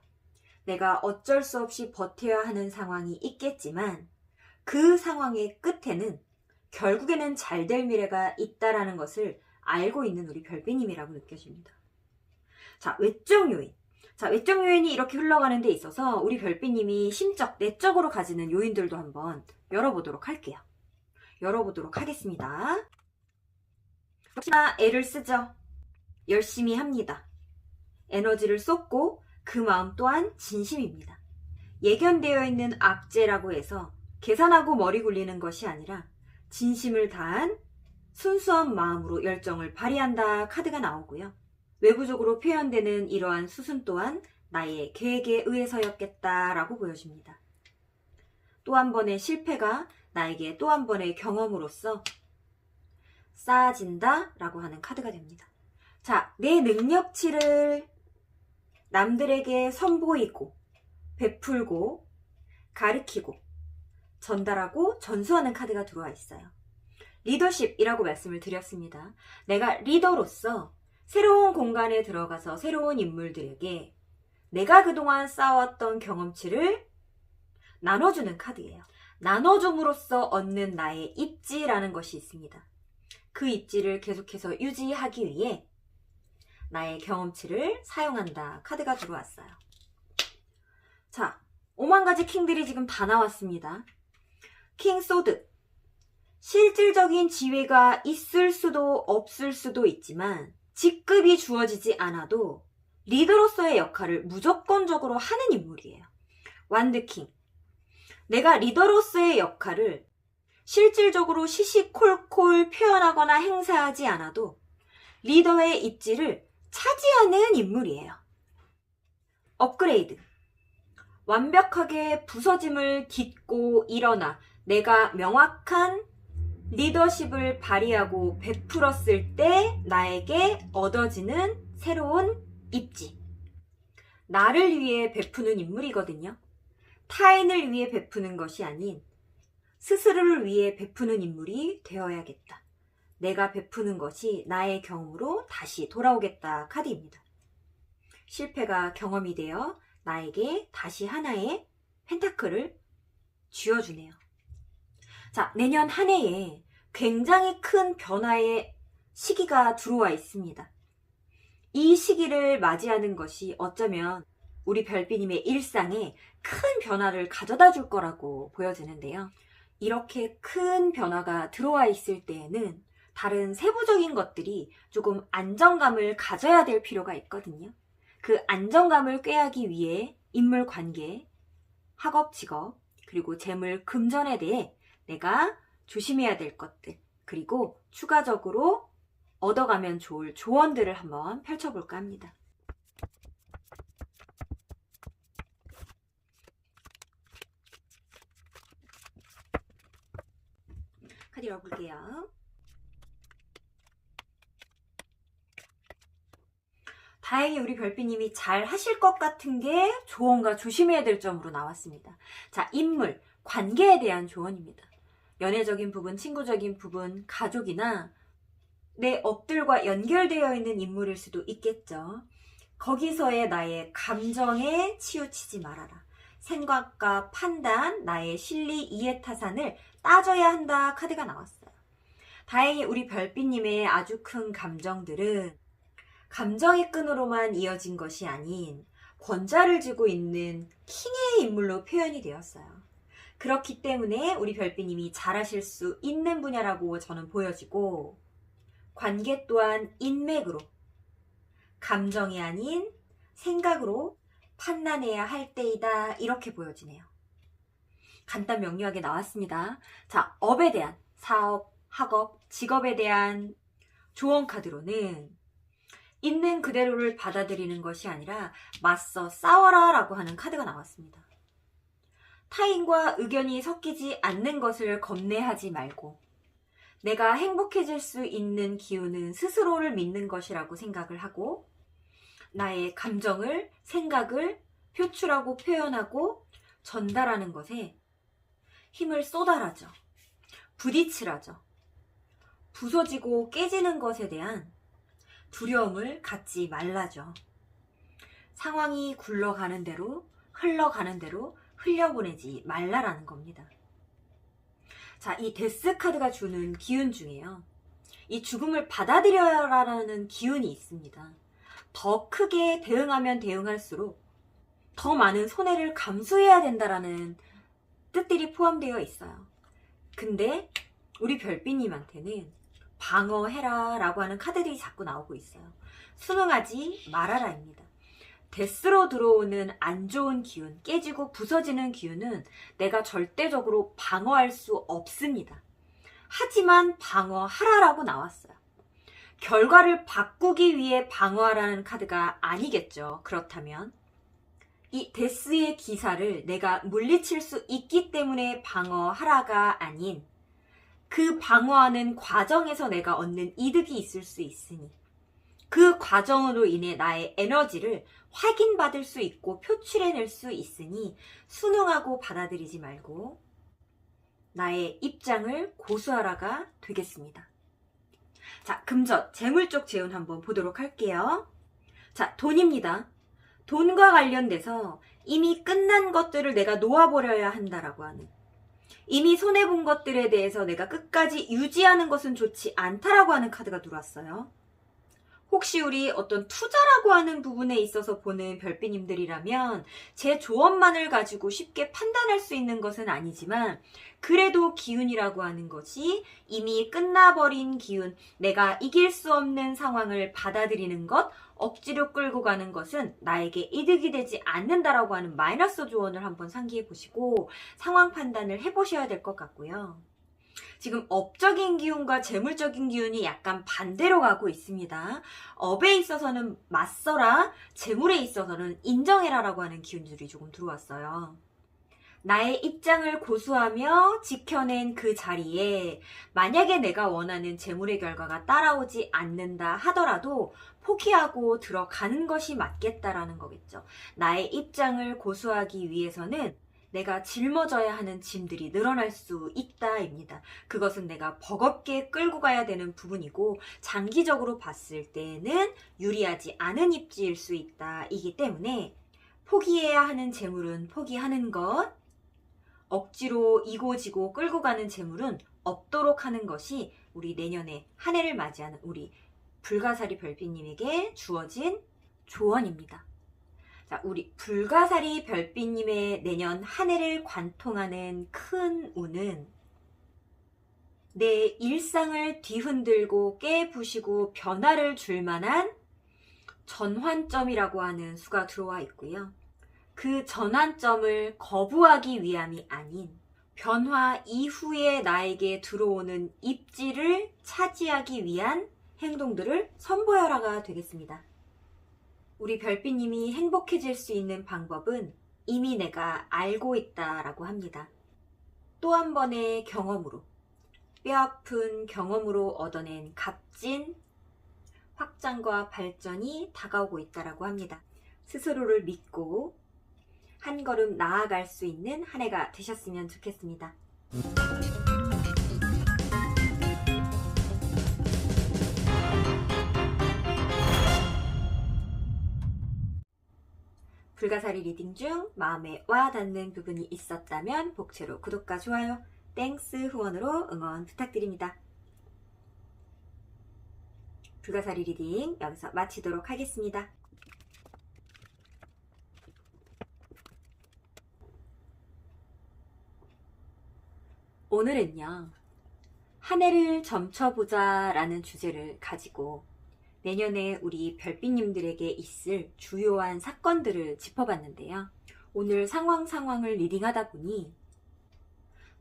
내가 어쩔 수 없이 버텨야 하는 상황이 있겠지만 그 상황의 끝에는 결국에는 잘 될 미래가 있다라는 것을 알고 있는 우리 별빛님이라고 느껴집니다. 자, 외적 요인. 자, 외적 요인이 이렇게 흘러가는 데 있어서 우리 별빛님이 심적, 내적으로 가지는 요인들도 한번 열어보도록 할게요. 열어보도록 하겠습니다. 역시나 애를 쓰죠. 열심히 합니다. 에너지를 쏟고 그 마음 또한 진심입니다. 예견되어 있는 악재라고 해서 계산하고 머리 굴리는 것이 아니라 진심을 다한 순수한 마음으로 열정을 발휘한다 카드가 나오고요. 외부적으로 표현되는 이러한 수순 또한 나의 계획에 의해서였겠다라고 보여집니다. 또 한 번의 실패가 나에게 또 한 번의 경험으로서 쌓아진다 라고 하는 카드가 됩니다. 자, 내 능력치를 남들에게 선보이고 베풀고 가르치고 전달하고 전수하는 카드가 들어와 있어요. 리더십이라고 말씀을 드렸습니다. 내가 리더로서 새로운 공간에 들어가서 새로운 인물들에게 내가 그동안 쌓아왔던 경험치를 나눠주는 카드예요. 나눠줌으로써 얻는 나의 입지라는 것이 있습니다. 그 입지를 계속해서 유지하기 위해 나의 경험치를 사용한다 카드가 들어왔어요. 자, 5만 가지 킹들이 지금 다 나왔습니다. 킹 소드. 실질적인 지위가 있을 수도 없을 수도 있지만 직급이 주어지지 않아도 리더로서의 역할을 무조건적으로 하는 인물이에요. 완드킹. 내가 리더로서의 역할을 실질적으로 시시콜콜 표현하거나 행사하지 않아도 리더의 입지를 차지하는 인물이에요. 업그레이드. 완벽하게 부서짐을 딛고 일어나 내가 명확한 리더십을 발휘하고 베풀었을 때 나에게 얻어지는 새로운 입지. 나를 위해 베푸는 인물이거든요. 타인을 위해 베푸는 것이 아닌 스스로를 위해 베푸는 인물이 되어야겠다. 내가 베푸는 것이 나의 경험으로 다시 돌아오겠다 카드입니다. 실패가 경험이 되어 나에게 다시 하나의 펜타클을 쥐어주네요. 자, 내년 한 해에 굉장히 큰 변화의 시기가 들어와 있습니다. 이 시기를 맞이하는 것이 어쩌면 우리 별빛님의 일상에 큰 변화를 가져다 줄 거라고 보여지는데요. 이렇게 큰 변화가 들어와 있을 때에는 다른 세부적인 것들이 조금 안정감을 가져야 될 필요가 있거든요. 그 안정감을 꾀하기 위해 인물관계, 학업, 직업, 그리고 재물, 금전에 대해 내가 조심해야 될 것들, 그리고 추가적으로 얻어가면 좋을 조언들을 한번 펼쳐볼까 합니다. 카드 열어볼게요. 다행히 우리 별빛님이 잘 하실 것 같은 게 조언과 조심해야 될 점으로 나왔습니다. 자, 인물, 관계에 대한 조언입니다. 연애적인 부분, 친구적인 부분, 가족이나 내 업들과 연결되어 있는 인물일 수도 있겠죠. 거기서의 나의 감정에 치우치지 말아라. 생각과 판단, 나의 실리, 이해, 타산을 따져야 한다 카드가 나왔어요. 다행히 우리 별빛님의 아주 큰 감정들은 감정의 끈으로만 이어진 것이 아닌 권좌를 쥐고 있는 킹의 인물로 표현이 되었어요. 그렇기 때문에 우리 별빛님이 잘하실 수 있는 분야라고 저는 보여지고, 관계 또한 인맥으로, 감정이 아닌 생각으로 판단해야 할 때이다 이렇게 보여지네요. 간단 명료하게 나왔습니다. 자, 업에 대한, 사업, 학업, 직업에 대한 조언 카드로는 있는 그대로를 받아들이는 것이 아니라 맞서 싸워라 라고 하는 카드가 나왔습니다. 타인과 의견이 섞이지 않는 것을 겁내하지 말고 내가 행복해질 수 있는 기운은 스스로를 믿는 것이라고 생각을 하고, 나의 감정을, 생각을 표출하고 표현하고 전달하는 것에 힘을 쏟아라죠. 부딪히라죠. 부서지고 깨지는 것에 대한 두려움을 갖지 말라죠. 상황이 굴러가는 대로, 흘러가는 대로 흘려보내지 말라라는 겁니다. 자, 이 데스 카드가 주는 기운 중에요. 이 죽음을 받아들여라라는 기운이 있습니다. 더 크게 대응하면 대응할수록 더 많은 손해를 감수해야 된다라는 뜻들이 포함되어 있어요. 근데 우리 별빛님한테는 방어해라 라고 하는 카드들이 자꾸 나오고 있어요. 순응하지 말아라입니다. 데스로 들어오는 안 좋은 기운, 깨지고 부서지는 기운은 내가 절대적으로 방어할 수 없습니다. 하지만 방어하라라고 나왔어요. 결과를 바꾸기 위해 방어하라는 카드가 아니겠죠. 그렇다면 이 데스의 기사를 내가 물리칠 수 있기 때문에 방어하라가 아닌 그 방어하는 과정에서 내가 얻는 이득이 있을 수 있으니 그 과정으로 인해 나의 에너지를 확인받을 수 있고 표출해낼 수 있으니 순응하고 받아들이지 말고 나의 입장을 고수하라가 되겠습니다. 자, 금전, 재물 쪽 재운 한번 보도록 할게요. 자, 돈입니다. 돈과 관련돼서 이미 끝난 것들을 내가 놓아버려야 한다라고 하는, 이미 손해본 것들에 대해서 내가 끝까지 유지하는 것은 좋지 않다라고 하는 카드가 들어왔어요. 혹시 우리 어떤 투자라고 하는 부분에 있어서 보는 별빛님들이라면 제 조언만을 가지고 쉽게 판단할 수 있는 것은 아니지만 그래도 기운이라고 하는 것이 이미 끝나버린 기운, 내가 이길 수 없는 상황을 받아들이는 것, 억지로 끌고 가는 것은 나에게 이득이 되지 않는다라고 하는 마이너스 조언을 한번 상기해 보시고 상황 판단을 해보셔야 될 것 같고요. 지금 업적인 기운과 재물적인 기운이 약간 반대로 가고 있습니다. 업에 있어서는 맞서라, 재물에 있어서는 인정해라라고 하는 기운들이 조금 들어왔어요. 나의 입장을 고수하며 지켜낸 그 자리에 만약에 내가 원하는 재물의 결과가 따라오지 않는다 하더라도 포기하고 들어가는 것이 맞겠다라는 거겠죠. 나의 입장을 고수하기 위해서는 내가 짊어져야 하는 짐들이 늘어날 수 있다입니다. 그것은 내가 버겁게 끌고 가야 되는 부분이고 장기적으로 봤을 때는 유리하지 않은 입지일 수 있다이기 때문에 포기해야 하는 재물은 포기하는 것, 억지로 이고지고 끌고 가는 재물은 없도록 하는 것이 우리 내년에 한 해를 맞이하는 우리 불가사리 별빛님에게 주어진 조언입니다. 자, 우리 불가사리 별빛님의 내년 한 해를 관통하는 큰 운은 내 일상을 뒤흔들고 깨부시고 변화를 줄 만한 전환점이라고 하는 수가 들어와 있고요. 그 전환점을 거부하기 위함이 아닌 변화 이후에 나에게 들어오는 입지를 차지하기 위한 행동들을 선보여라가 되겠습니다. 우리 별빛님이 행복해질 수 있는 방법은 이미 내가 알고 있다라고 합니다. 또 한 번의 경험으로, 뼈아픈 경험으로 얻어낸 값진 확장과 발전이 다가오고 있다라고 합니다. 스스로를 믿고 한 걸음 나아갈 수 있는 한 해가 되셨으면 좋겠습니다. 불가사리 리딩 중 마음에 와닿는 부분이 있었다면 복채로 구독과 좋아요, 땡스 후원으로 응원 부탁드립니다. 불가사리 리딩 여기서 마치도록 하겠습니다. 오늘은요, 한 해를 점쳐보자 라는 주제를 가지고 내년에 우리 별빛님들에게 있을 주요한 사건들을 짚어봤는데요. 오늘 상황을 리딩하다 보니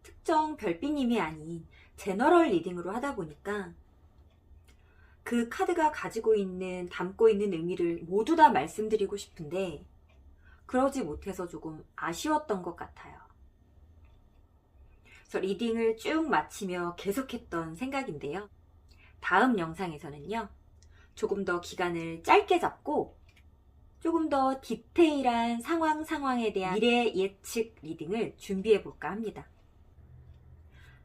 특정 별빛님이 아닌 제너럴 리딩으로 하다 보니까 그 카드가 가지고 있는, 담고 있는 의미를 모두 다 말씀드리고 싶은데 그러지 못해서 조금 아쉬웠던 것 같아요. 그래서 리딩을 쭉 마치며 계속했던 생각인데요. 다음 영상에서는요, 조금 더 기간을 짧게 잡고 조금 더 디테일한 상황에 대한 미래 예측 리딩을 준비해 볼까 합니다.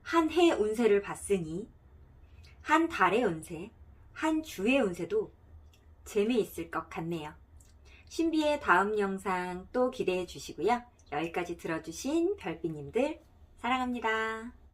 한 해 운세를 봤으니 한 달의 운세, 한 주의 운세도 재미있을 것 같네요. 신비의 다음 영상 또 기대해 주시고요. 여기까지 들어주신 별빛님들 사랑합니다.